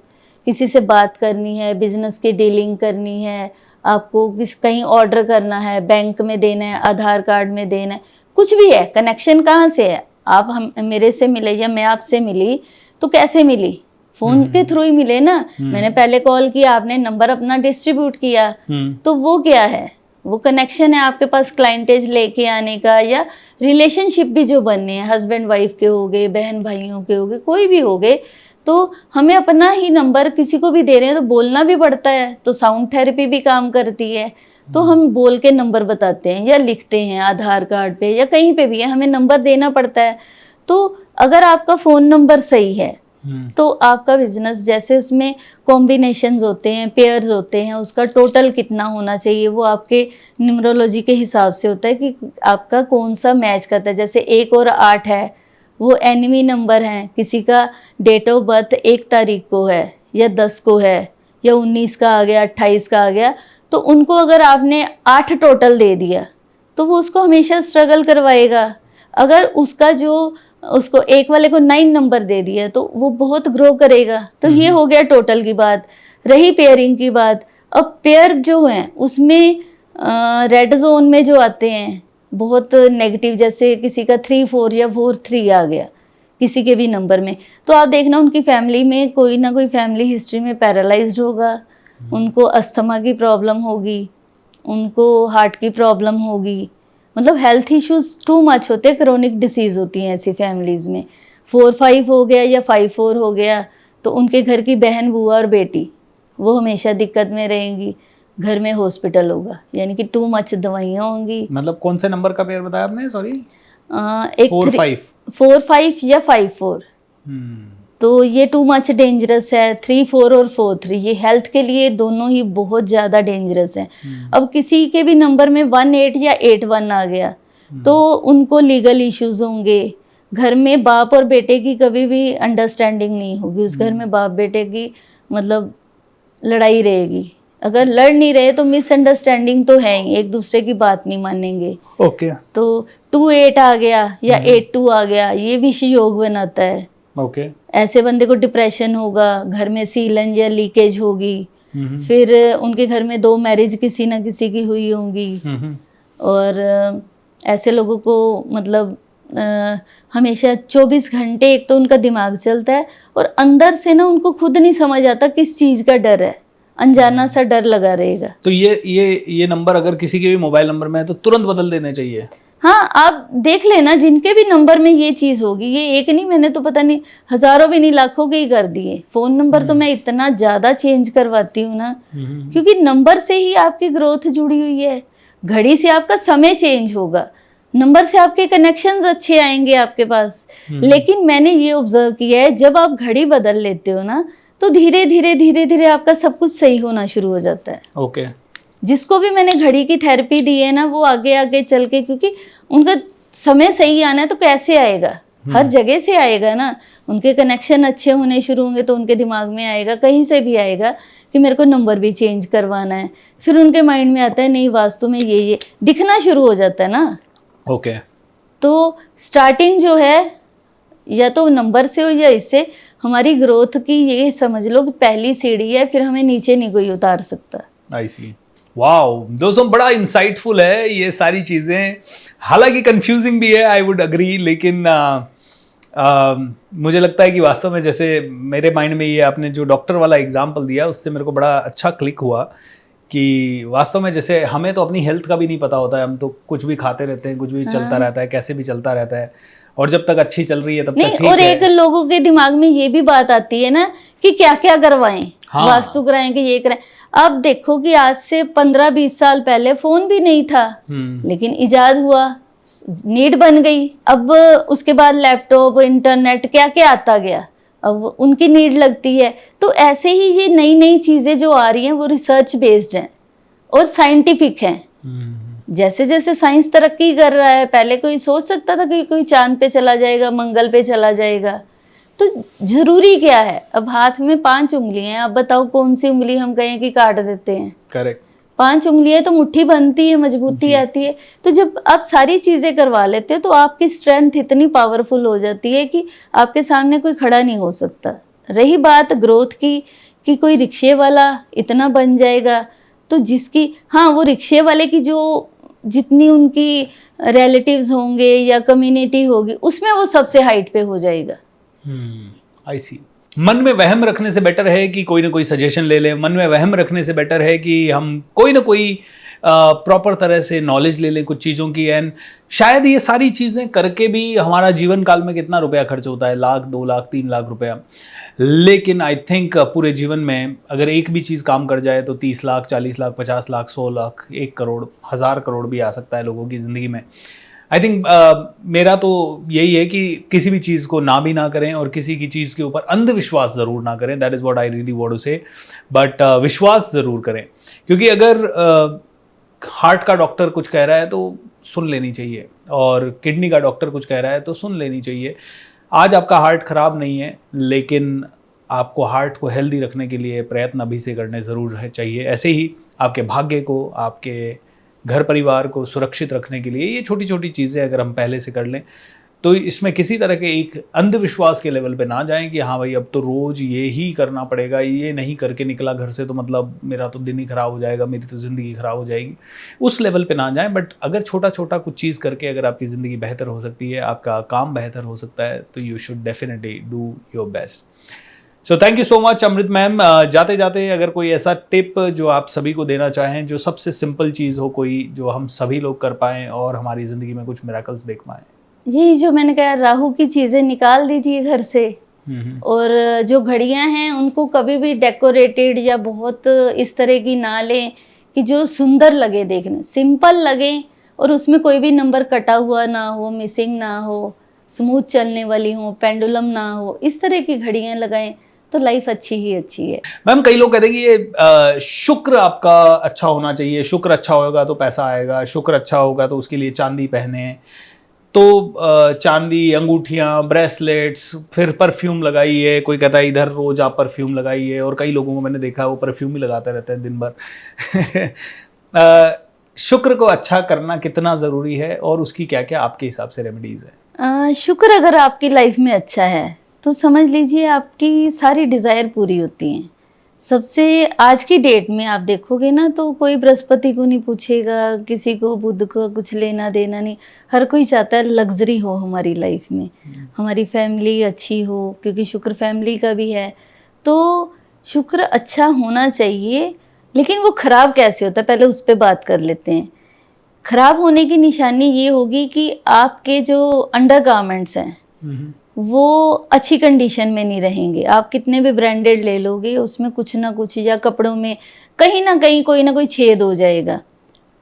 किसी से बात करनी है, बिजनेस की डीलिंग करनी है, आपको कहीं ऑर्डर करना है, बैंक में देना है, आधार कार्ड में देना है, कुछ भी है, कनेक्शन कहाँ से है? आप हम मेरे से मिले या मैं आपसे मिली तो कैसे मिली? फोन के थ्रू ही मिले ना। मैंने पहले कॉल किया, आपने नंबर अपना डिस्ट्रीब्यूट किया, तो वो क्या है? वो कनेक्शन है आपके पास क्लाइंटेज लेके आने का, या रिलेशनशिप भी जो बनने हैं, हस्बैंड वाइफ के हो गए, बहन भाइयों के हो गए, कोई भी हो गए, तो हमें अपना ही नंबर किसी को भी दे रहे हैं तो बोलना भी पड़ता है। तो साउंड थेरेपी भी काम करती है, तो हम बोल के नंबर बताते हैं या लिखते हैं आधार कार्ड पे या कहीं पे भी है, हमें नंबर देना पड़ता है। तो अगर आपका फ़ोन नंबर सही है तो आपका बिजनेस, जैसे उसमें कॉम्बिनेशंस होते हैं, पेयर्स होते हैं, उसका टोटल कितना होना चाहिए वो आपके न्यूमरोलॉजी के हिसाब से होता है कि आपका कौन सा मैच करता है। जैसे 1 और 8 है, वो एनिमी नंबर हैं। किसी का डेट ऑफ बर्थ 1 तारीख को है या 10 को है या 19 का आ गया, 28 का आ गया, तो उनको अगर आपने 8 टोटल दे दिया तो वो उसको हमेशा स्ट्रगल करवाएगा। अगर उसका जो उसको एक वाले को 9 नंबर दे दिया तो वो बहुत ग्रो करेगा। तो ये हो गया टोटल की बात। रही पेयरिंग की बात, अब पेयर जो है उसमें रेड जोन में जो आते हैं बहुत नेगेटिव, जैसे किसी का 3-4 या 4-3 आ गया किसी के भी नंबर में, तो आप देखना उनकी फैमिली में कोई ना कोई फैमिली हिस्ट्री में पैरालाइज्ड होगा, उनको अस्थमा की प्रॉब्लम होगी, उनको हार्ट की प्रॉब्लम होगी, मतलब हेल्थ इश्यूज टू मच होते हैं, क्रोनिक डिसीज होती हैं ऐसी फैमिलीज में। 4-5 हो गया या 5-4 हो गया तो उनके घर की बहन, बुआ और बेटी वो हमेशा दिक्कत में रहेंगी, घर में हॉस्पिटल होगा, यानी कि टू मच दवाइयाँ होंगी। मतलब कौन से नंबर का पेयर बताया आपने? सॉरी, एक 4-5 4-5 या 5-4, तो ये टू मच डेंजरस है। 3-4 और 4-3 ये हेल्थ के लिए दोनों ही बहुत ज़्यादा डेंजरस हैं। अब किसी के भी नंबर में 1-8 या 8-1 आ गया तो उनको लीगल इश्यूज होंगे। घर में बाप और बेटे की कभी भी अंडरस्टैंडिंग नहीं होगी, उस घर में बाप बेटे की मतलब लड़ाई रहेगी। अगर लड़ नहीं रहे तो मिसअंडरस्टैंडिंग तो है ही, एक दूसरे की बात नहीं मानेंगे। ओके तो 2-8 आ गया या 8-2 आ गया, ये विष योग बनाता है। ओके ऐसे बंदे को डिप्रेशन होगा, घर में सीलन या लीकेज होगी, फिर उनके घर में 2 मैरिज किसी ना किसी की हुई होंगी, और ऐसे लोगों को मतलब हमेशा 24 घंटे एक तो उनका दिमाग चलता है और अंदर से ना उनको खुद नहीं समझ आता किस चीज़ का डर है, अनजाना सा डर लगा रहेगा। तो ये नंबर अगर किसी के भी मोबाइल नंबर में है तो तुरंत बदल देने चाहिए? हाँ, आप देख लेना जिनके भी नंबर में ये चीज होगी, ये एक नहीं, मैंने तो पता नहीं हजारों भी नहीं लाखों के ही कर दिए। फोन नंबर तो मैं इतना ज्यादा चेंज करवाती हूँ ना, क्योंकि नंबर से ही आपकी ग्रोथ जुड़ी हुई है। घड़ी से आपका समय चेंज होगा, नंबर से आपके कनेक्शंस अच्छे आएंगे आपके पास। लेकिन मैंने ये ऑब्जर्व किया है, जब आप घड़ी बदल लेते हो ना तो धीरे धीरे आपका सब कुछ सही होना शुरू हो जाता है। ओके जिसको भी मैंने घड़ी की थेरेपी दी है ना, वो आगे आगे चल के, क्योंकि उनका समय सही आना है तो कैसे आएगा, हर जगह से आएगा ना। उनके कनेक्शन अच्छे होने शुरू होंगे तो उनके दिमाग में आएगा, कहीं से भी आएगा कि मेरे को नंबर भी चेंज करवाना है। फिर उनके माइंड में आता है नहीं, वास्तु में ये दिखना शुरू हो जाता है ना। ओके तो स्टार्टिंग जो है या तो नंबर से हो या इससे, हमारी ग्रोथ की ये समझ लो कि पहली सीढ़ी है, फिर हमें नीचे नहीं कोई उतार सकता। आई सी। वाओ दोस्तों, बड़ा इंसाइटफुल है ये सारी चीज़ें, हालांकि कंफ्यूजिंग भी है, आई वुड अग्री, लेकिन मुझे लगता है कि वास्तव में जैसे मेरे माइंड में ये आपने जो डॉक्टर वाला एग्जाम्पल दिया उससे मेरे को बड़ा अच्छा क्लिक हुआ कि वास्तव में जैसे हमें तो अपनी हेल्थ का भी नहीं पता होता है, हम तो कुछ भी खाते रहते हैं, कुछ भी चलता रहता है, कैसे भी चलता रहता है, और जब तक अच्छी चल रही है तब तक ठीक और है। एक लोगों के दिमाग में ये भी बात आती है ना कि क्या क्या करवाएं, हाँ। वास्तु कराएं कि ये कराएं। अब देखो कि आज से 15-20 साल पहले फोन भी नहीं था, लेकिन इजाद हुआ, नीड बन गई। अब उसके बाद लैपटॉप, इंटरनेट, क्या क्या आता गया, अब उनकी नीड लगती है। तो ऐसे ही ये नई नई चीजें जो आ रही हैं वो रिसर्च बेस्ड हैं और साइंटिफिक हैं। जैसे जैसे साइंस तरक्की कर रहा है, पहले कोई सोच सकता था कि कोई चांद पे चला जाएगा, मंगल पे चला जाएगा? तो जरूरी क्या है? अब हाथ में 5 उंगलियां हैं, अब बताओ कौन सी उंगली हम कहें कि काट देते हैं? करेक्ट। 5 उंगलियां तो मुट्ठी बनती है, मजबूती जी। आती है। तो जब आप सारी चीजें करवा लेते हो तो आपकी स्ट्रेंथ इतनी पावरफुल हो जाती है कि आपके सामने कोई खड़ा नहीं हो सकता। रही बात ग्रोथ की कि कोई रिक्शे वाला इतना बन जाएगा, तो जिसकी, हाँ, वो रिक्शे वाले की जो जितनी उनकी रिलेटिव्स होंगे या कम्युनिटी होगी, उसमें वो सबसे हाइट पे हो जाएगा। आई सी। मन में वहम रखने से बेटर है कि कोई ना कोई सजेशन ले लें, मन में वहम रखने से बेटर है कि हम कोई ना कोई प्रॉपर तरह से नॉलेज ले लें कुछ चीज़ों की। एंड शायद ये सारी चीज़ें करके भी हमारा जीवन काल में कितना रुपया खर्च होता है, 1 लाख 2 लाख 3 लाख रुपया। लेकिन आई थिंक पूरे जीवन में अगर एक भी चीज़ काम कर जाए तो 30 लाख 40 लाख 50 लाख 100 लाख 1 करोड़ 1000 करोड़ भी आ सकता है लोगों की ज़िंदगी में। आई थिंक मेरा तो यही है कि किसी भी चीज़ को ना भी ना करें और किसी की चीज़ के ऊपर अंधविश्वास ज़रूर ना करें। That is what I really want to say. But विश्वास ज़रूर करें, क्योंकि अगर हार्ट का डॉक्टर कुछ कह रहा है तो सुन लेनी चाहिए, और किडनी का डॉक्टर कुछ कह रहा है तो सुन लेनी चाहिए। आज आपका हार्ट ख़राब नहीं है, लेकिन आपको हार्ट को हेल्दी रखने के लिए प्रयत्न अभी से करने ज़रूर चाहिए। ऐसे ही आपके भाग्य को, आपके घर परिवार को सुरक्षित रखने के लिए ये छोटी छोटी चीज़ें अगर हम पहले से कर लें तो इसमें किसी तरह के एक अंधविश्वास के लेवल पे ना जाएं कि हाँ भाई अब तो रोज़ ये ही करना पड़ेगा, ये नहीं करके निकला घर से तो मतलब मेरा तो दिन ही ख़राब हो जाएगा, मेरी तो ज़िंदगी ख़राब हो जाएगी। उस लेवल पे ना जाएं। बट अगर छोटा छोटा कुछ चीज़ करके अगर आपकी ज़िंदगी बेहतर हो सकती है, आपका काम बेहतर हो सकता है, तो you should definitely do your best. So thank you so much Amrit ma'am. जाते जाते अगर कोई ऐसा टिप जो आप सभी को देना चाहें, जो सबसे सिंपल चीज़ हो कोई, जो हम सभी लोग कर पाएँ और हमारी ज़िंदगी में कुछ मिरेकल्स देख पाएँ। यही जो मैंने कहा, राहु की चीजें निकाल दीजिए घर से। और जो घड़ियां हैं उनको कभी भी डेकोरेटेड या बहुत इस तरह की ना लें कि जो सुंदर लगे देखने, सिंपल लगे और उसमें कोई भी नंबर कटा हुआ ना हो, मिसिंग ना हो, स्मूथ चलने वाली हो, पेंडुलम ना हो, इस तरह की घड़ियां लगाएं तो लाइफ अच्छी ही अच्छी है। मैम कई लोग कहते हैं कि ये शुक्र आपका अच्छा होना चाहिए, शुक्र अच्छा होगा तो पैसा आएगा, शुक्र अच्छा होगा तो उसके लिए चांदी पहने, तो चांदी, अंगूठियाँ, ब्रेसलेट्स, फिर परफ्यूम लगाइए। कोई कहता है इधर रोज आप परफ्यूम लगाइए, और कई लोगों को मैंने देखा है वो परफ्यूम ही लगाते रहते हैं दिन भर। शुक्र को अच्छा करना कितना ज़रूरी है और उसकी क्या क्या आपके हिसाब से रेमेडीज़ है? शुक्र अगर आपकी लाइफ में अच्छा है तो समझ लीजिए आपकी सारी डिज़ायर पूरी होती हैं। सबसे आज की डेट में आप देखोगे ना तो कोई बृहस्पति को नहीं पूछेगा, किसी को बुध को कुछ लेना देना नहीं। हर कोई चाहता है लग्जरी हो हमारी लाइफ में, हमारी फैमिली अच्छी हो, क्योंकि शुक्र फैमिली का भी है। तो शुक्र अच्छा होना चाहिए, लेकिन वो खराब कैसे होता है पहले उस पर बात कर लेते हैं। खराब होने की निशानी ये होगी कि आपके जो अंडरगारमेंट्स हैं वो अच्छी कंडीशन में नहीं रहेंगे। आप कितने भी ब्रांडेड ले लोगे, उसमें कुछ ना कुछ, या कपड़ों में कहीं ना कहीं कोई ना कोई छेद हो जाएगा।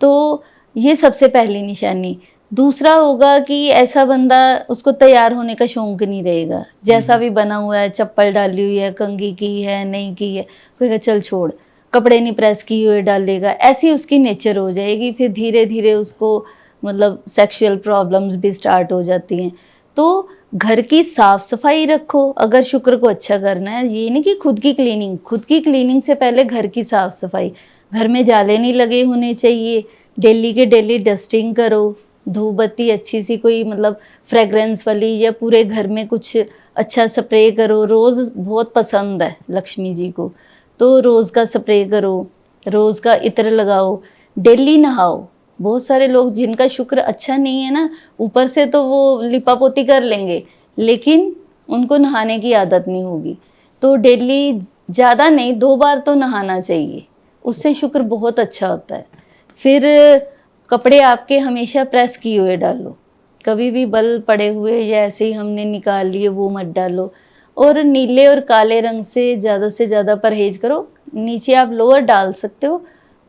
तो ये सबसे पहली निशानी। दूसरा होगा कि ऐसा बंदा, उसको तैयार होने का शौक नहीं रहेगा, जैसा भी बना हुआ है, चप्पल डाली हुई है, कंघी की है, नहीं की है, कोई चल छोड़, कपड़े नहीं प्रेस किए हुए डालेगा, ऐसी उसकी नेचर हो जाएगी। फिर धीरे धीरे उसको मतलब सेक्सुअल प्रॉब्लम्स भी स्टार्ट हो जाती हैं। तो घर की साफ सफाई रखो अगर शुक्र को अच्छा करना है। ये नहीं कि खुद की क्लीनिंग से पहले घर की साफ सफाई। घर में जाले नहीं लगे होने चाहिए, डेली के डेली डस्टिंग करो, धूप बत्ती अच्छी सी कोई मतलब फ्रेग्रेंस वाली, या पूरे घर में कुछ अच्छा स्प्रे करो। रोज़ बहुत पसंद है लक्ष्मी जी को, तो रोज़ का स्प्रे करो, रोज़ का इत्र लगाओ, डेली नहाओ। बहुत सारे लोग जिनका शुक्र अच्छा नहीं है ना, ऊपर से तो वो लिपापोती कर लेंगे, लेकिन उनको नहाने की आदत नहीं होगी। तो डेली ज़्यादा नहीं, 2 बार तो नहाना चाहिए, उससे शुक्र बहुत अच्छा होता है। फिर कपड़े आपके हमेशा प्रेस किए हुए डालो, कभी भी बल पड़े हुए या ऐसे ही हमने निकाल लिए वो मत डालो। और नीले और काले रंग से ज़्यादा परहेज करो। नीचे आप लोअर डाल सकते हो,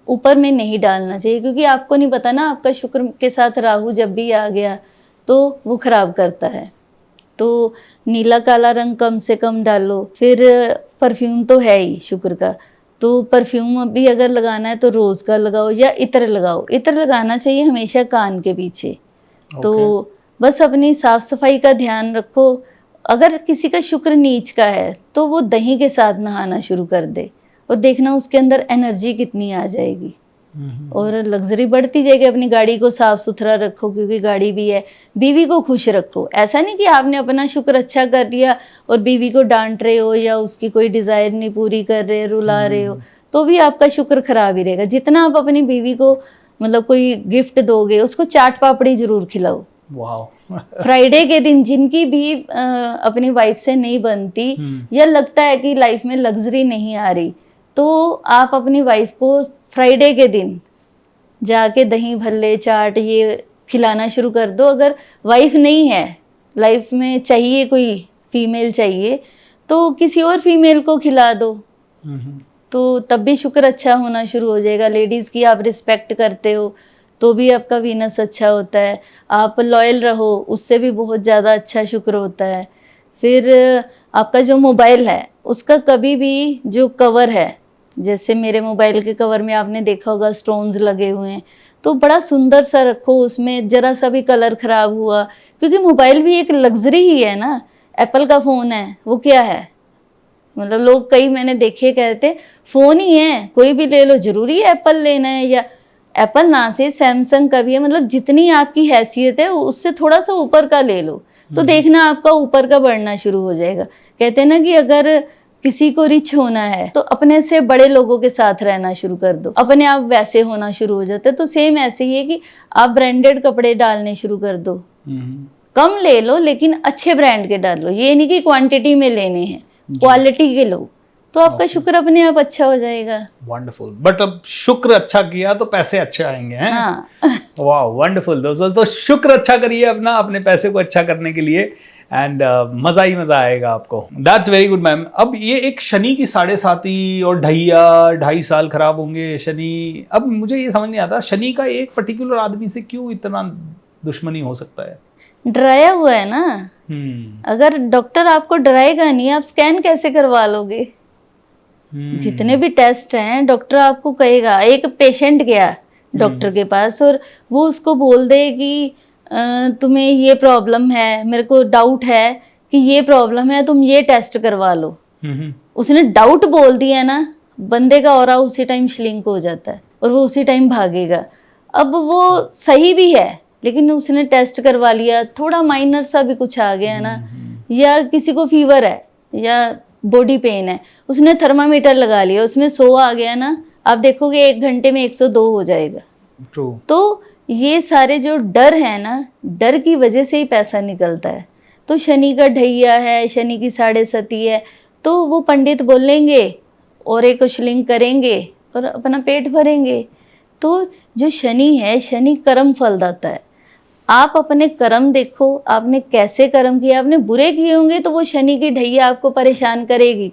ऊपर में नहीं डालना चाहिए, क्योंकि आपको नहीं पता ना, आपका शुक्र के साथ राहु जब भी आ गया तो वो खराब करता है। तो नीला काला रंग कम से कम डालो। फिर परफ्यूम तो है ही शुक्र का, तो परफ्यूम भी अगर लगाना है तो रोज का लगाओ या इत्र लगाओ। इत्र लगाना चाहिए हमेशा कान के पीछे। तो बस अपनी साफ सफाई का ध्यान रखो। अगर किसी का शुक्र नीच का है तो वो दही के साथ नहाना शुरू कर दे और देखना उसके अंदर एनर्जी कितनी आ जाएगी और लग्जरी बढ़ती जाएगी। अपनी गाड़ी को साफ सुथरा रखो क्योंकि गाड़ी भी है। बीवी को खुश रखो। ऐसा नहीं कि आपने अपना शुक्र अच्छा कर लिया और बीवी को डांट रहे हो या उसकी कोई डिजायर नहीं पूरी कर रहे, रुला रहे हो, तो भी आपका शुक्र खराब ही रहेगा। जितना आप अपनी बीवी को मतलब कोई गिफ्ट दोगे, उसको चाट पापड़ी जरूर खिलाओ। फ्राइडे के दिन जिनकी भी अपनी वाइफ से नहीं बनती या लगता है कि लाइफ में लग्जरी नहीं आ रही, तो आप अपनी वाइफ को फ्राइडे के दिन जाके दही भल्ले चाट ये खिलाना शुरू कर दो। अगर वाइफ नहीं है, लाइफ में चाहिए कोई फीमेल चाहिए, तो किसी और फीमेल को खिला दो, तो तब भी शुक्र अच्छा होना शुरू हो जाएगा। लेडीज की आप रिस्पेक्ट करते हो तो भी आपका वीनस अच्छा होता है। आप लॉयल रहो, उससे भी बहुत ज़्यादा अच्छा शुक्र होता है। फिर आपका जो मोबाइल है उसका कभी भी जो कवर है, जैसे मेरे मोबाइल के कवर में आपने देखा होगा स्टोन्स लगे हुए हैं, तो बड़ा सुंदर सा रखो। उसमें जरा सा भी कलर खराब हुआ, क्योंकि मोबाइल भी एक लग्जरी ही है ना। एप्पल का फ़ोन है, वो क्या है, मतलब लोग कई मैंने देखे कहते फ़ोन ही है, कोई भी ले लो, जरूरी है एप्पल लेना है, या एप्पल ना से सैमसंग का भी है। मतलब जितनी आपकी हैसियत है उससे थोड़ा सा ऊपर का ले लो, तो देखना आपका ऊपर का बढ़ना शुरू हो जाएगा। कहते हैं ना कि अगर किसी को रिच होना है तो अपने से बड़े लोगों के साथ रहना शुरू कर दो, अपने आप वैसे होना शुरू हो जाते हैं। तो सेम ऐसे ही है कि आप ब्रांडेड कपड़े डालने शुरू कर दो। कम ले लो लेकिन अच्छे ब्रांड के डालो। ये नहीं कि क्वांटिटी में लेने हैं, क्वालिटी के लो, तो आपका शुक्र अपने आप अच्छा हो जाएगा। वंडरफुल। बट अब शुक्र अच्छा किया तो पैसे अच्छे आएंगे हैं। हाँ। वाह, वंडरफुल दोस्तों। तो शुक्र अच्छा करिए अपना, अपने पैसे को अच्छा करने के लिए, एंड मजा ही मजा आएगा आपको। That's very good ma'am. अब ये एक शनि की 7.5 और ढैया 2.5 साल खराब होंगे शनि। अब मुझे ये समझ नहीं आता शनि का एक पर्टिकुलर आदमी से क्यों इतना दुश्मनी हो सकता है। डराया हुआ है ना। अगर डॉक्टर आपको डराएगा नहीं, आप स्कैन कैसे करवा लोगे। जितने भी टेस्ट हैं डॉक्टर आपको कहेगा। एक पेशेंट गया डॉक्टर के पास और वो उसको बोल दे कि तुम्हें ये प्रॉब्लम है, मेरे को डाउट है कि ये प्रॉब्लम है, तुम ये टेस्ट करवा लो। उसने डाउट बोल दिया ना, बंदे का ऑरा उसी टाइम श्लिंक हो जाता है और वो उसी टाइम भागेगा। अब वो सही भी है लेकिन उसने टेस्ट करवा लिया, थोड़ा माइनर सा भी कुछ आ गया ना, या किसी को फीवर है या बॉडी पेन है, उसने थर्मामीटर लगा लिया, उसमें 100 आ गया ना, आप देखोगे 1 घंटे में 102 हो जाएगा। True. तो ये सारे जो डर है ना, डर की वजह से ही पैसा निकलता है। तो शनि का ढैया है, शनि की 7.5 है, तो वो पंडित बोलेंगे और एक श्लिंग करेंगे और अपना पेट भरेंगे। तो जो शनि है, शनि कर्म फल दाता है। आप अपने कर्म देखो, आपने कैसे कर्म किया। आपने बुरे किए होंगे तो वो शनि की ढैया आपको परेशान करेगी।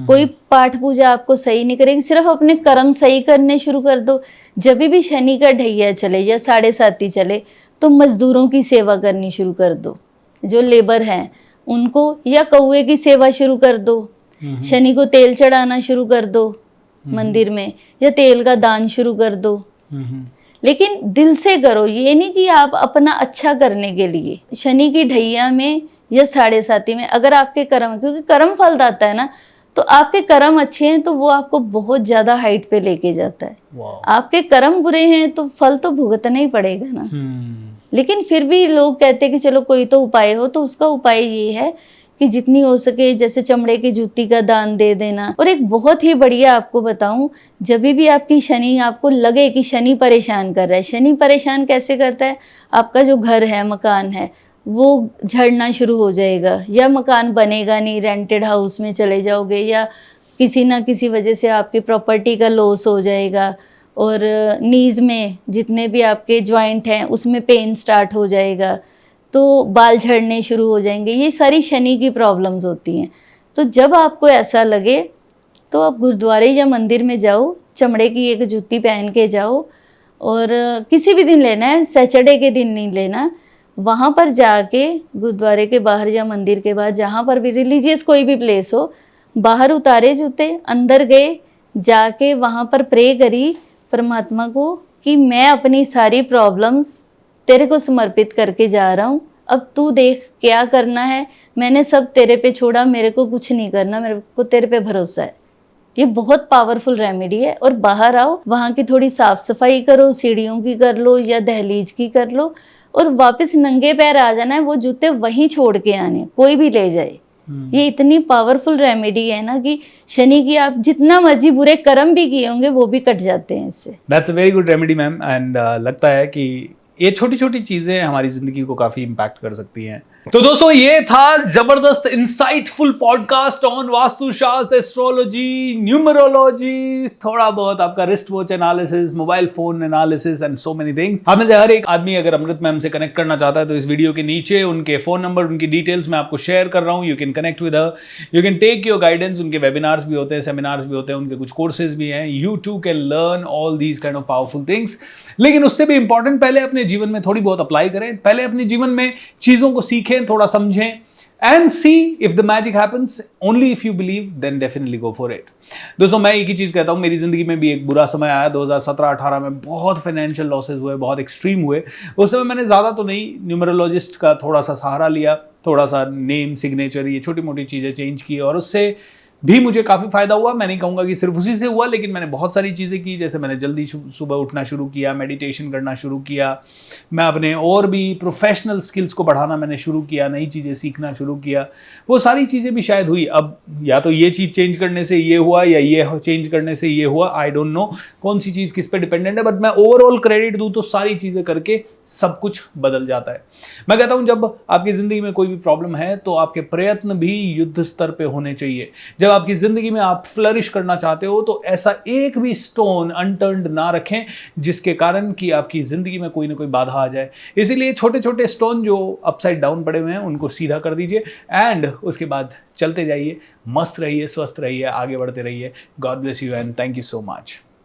कोई पाठ पूजा आपको सही नहीं करेगी। सिर्फ अपने कर्म सही करने शुरू कर दो। जब भी शनि का ढैया चले या 7.5 चले तो मजदूरों की सेवा करनी शुरू कर दो, जो लेबर हैं उनको, या कौए की सेवा शुरू कर दो। शनि को तेल चढ़ाना शुरू कर दो मंदिर में, या तेल का दान शुरू कर दो। लेकिन दिल से करो, ये नहीं कि आप अपना अच्छा करने के लिए। शनि की ढैया में या 7.5 में अगर आपके कर्म, क्योंकि कर्म फल दाता है ना, तो आपके कर्म अच्छे हैं तो वो आपको बहुत ज्यादा हाइट पे लेके जाता है। आपके कर्म बुरे हैं तो फल तो भुगतना ही पड़ेगा ना। लेकिन फिर भी लोग कहते हैं कि चलो कोई तो उपाय हो, तो उसका उपाय ये है कि जितनी हो सके जैसे चमड़े की जूती का दान दे देना। और एक बहुत ही बढ़िया आपको बताऊं, जब भी आपकी शनि, आपको लगे कि शनि परेशान कर रहा है, शनि परेशान कैसे करता है, आपका जो घर है, मकान है, वो झड़ना शुरू हो जाएगा, या मकान बनेगा नहीं, रेंटेड हाउस में चले जाओगे, या किसी ना किसी वजह से आपकी प्रॉपर्टी का लॉस हो जाएगा, और नीज में जितने भी आपके जॉइंट हैं उसमें पेन स्टार्ट हो जाएगा, तो बाल झड़ने शुरू हो जाएंगे। ये सारी शनि की प्रॉब्लम्स होती हैं। तो जब आपको ऐसा लगे तो आप गुरुद्वारे या मंदिर में जाओ, चमड़े की एक जूती पहन के जाओ, और किसी भी दिन लेना है, सैटरडे के दिन नहीं लेना। वहाँ पर जाके गुरुद्वारे के बाहर या मंदिर के बाहर, जहाँ पर भी रिलीजियस कोई भी प्लेस हो, बाहर उतारे जूते, अंदर गए, जाके वहां पर प्रे करी परमात्मा को कि मैं अपनी सारी प्रॉब्लम्स तेरे को समर्पित करके जा रहा हूँ, अब तू देख क्या करना है, मैंने सब तेरे पे छोड़ा, मेरे को कुछ नहीं करना, मेरे को तेरे पे भरोसा है। ये बहुत पावरफुल रेमेडी है। और बाहर आओ, वहाँ की थोड़ी साफ सफाई करो, सीढ़ियों की कर लो या दहलीज की कर लो, और वापस नंगे पैर आ जाना है, वो जूते वहीं छोड़ के आने, कोई भी ले जाए। ये इतनी पावरफुल रेमेडी है ना कि शनि की आप जितना मर्जी बुरे कर्म भी किए होंगे वो भी कट जाते हैं इससे। That's a very good remedy ma'am. And लगता है कि ये छोटी छोटी चीजें हमारी जिंदगी को काफी इंपैक्ट कर सकती हैं। तो दोस्तों ये था जबरदस्त insightful podcast on Vastushastra, astrology, numerology, थोड़ा बहुत आपका wrist watch analysis, mobile phone analysis and so many things. हम में से हर एक आदमी अगर अमृत मैम से कनेक्ट करना चाहता है तो इस वीडियो के नीचे उनके फोन नंबर, उनकी डिटेल्स मैं आपको शेयर कर रहा हूँ। You can connect with her, you can take your guidance. उनके वेबिनार्स भी होते हैं, सेमिनार्स भी होते हैं, उनके कुछ कोर्सेज भी हैं। You too can learn all these kind of powerful things. लेकिन उससे भी इंपॉर्टेंट, पहले अपने जीवन में थोड़ी बहुत अप्लाई करें, पहले अपने जीवन में चीजों को सीखें, थोड़ा समझें, and see if the magic happens. Only if you believe, then definitely go for it. दोस्तों मैं एक ही चीज कहता हूं, मेरी जिंदगी में भी एक बुरा समय आया 2017-18 में, बहुत फाइनेंशियल लॉसेस हुए, बहुत एक्सट्रीम हुए। उस समय मैंने ज्यादा तो नहीं, न्यूमरोलॉजिस्ट का थोड़ा सा सहारा लिया, थोड़ा सा नेम, सिग्नेचर, ये छोटी मोटी चीजें चेंज की, और उससे भी मुझे काफ़ी फायदा हुआ। मैं नहीं कहूँगा कि सिर्फ उसी से हुआ, लेकिन मैंने बहुत सारी चीज़ें की। जैसे मैंने जल्दी सुबह उठना शुरू किया, मेडिटेशन करना शुरू किया, मैं अपने और भी प्रोफेशनल स्किल्स को बढ़ाना मैंने शुरू किया, नई चीज़ें सीखना शुरू किया। वो सारी चीज़ें भी शायद हुई। अब या तो ये चीज़ चेंज करने से ये हुआ या ये चेंज करने से ये हुआ, आई डोंट नो कौन सी चीज़ किस पे डिपेंडेंट है, बट मैं ओवरऑल क्रेडिट दूँ तो सारी चीज़ें करके सब कुछ बदल जाता है। मैं कहता हूँ जब आपकी ज़िंदगी में कोई भी प्रॉब्लम है तो आपके प्रयत्न भी युद्ध स्तर पर होने चाहिए। जब आपकी जिंदगी में आप फ्लरिश करना चाहते हो तो ऐसा एक भी स्टोन अनटर्न्ड ना रखें जिसके कारण कि आपकी जिंदगी में कोई ना कोई बाधा आ जाए। इसीलिए छोटे छोटे स्टोन जो अपसाइड डाउन पड़े हुए हैं उनको सीधा कर दीजिए, एंड उसके बाद चलते जाइए, मस्त रहिए, स्वस्थ रहिए, आगे बढ़ते रहिए। God bless you and thank you so much.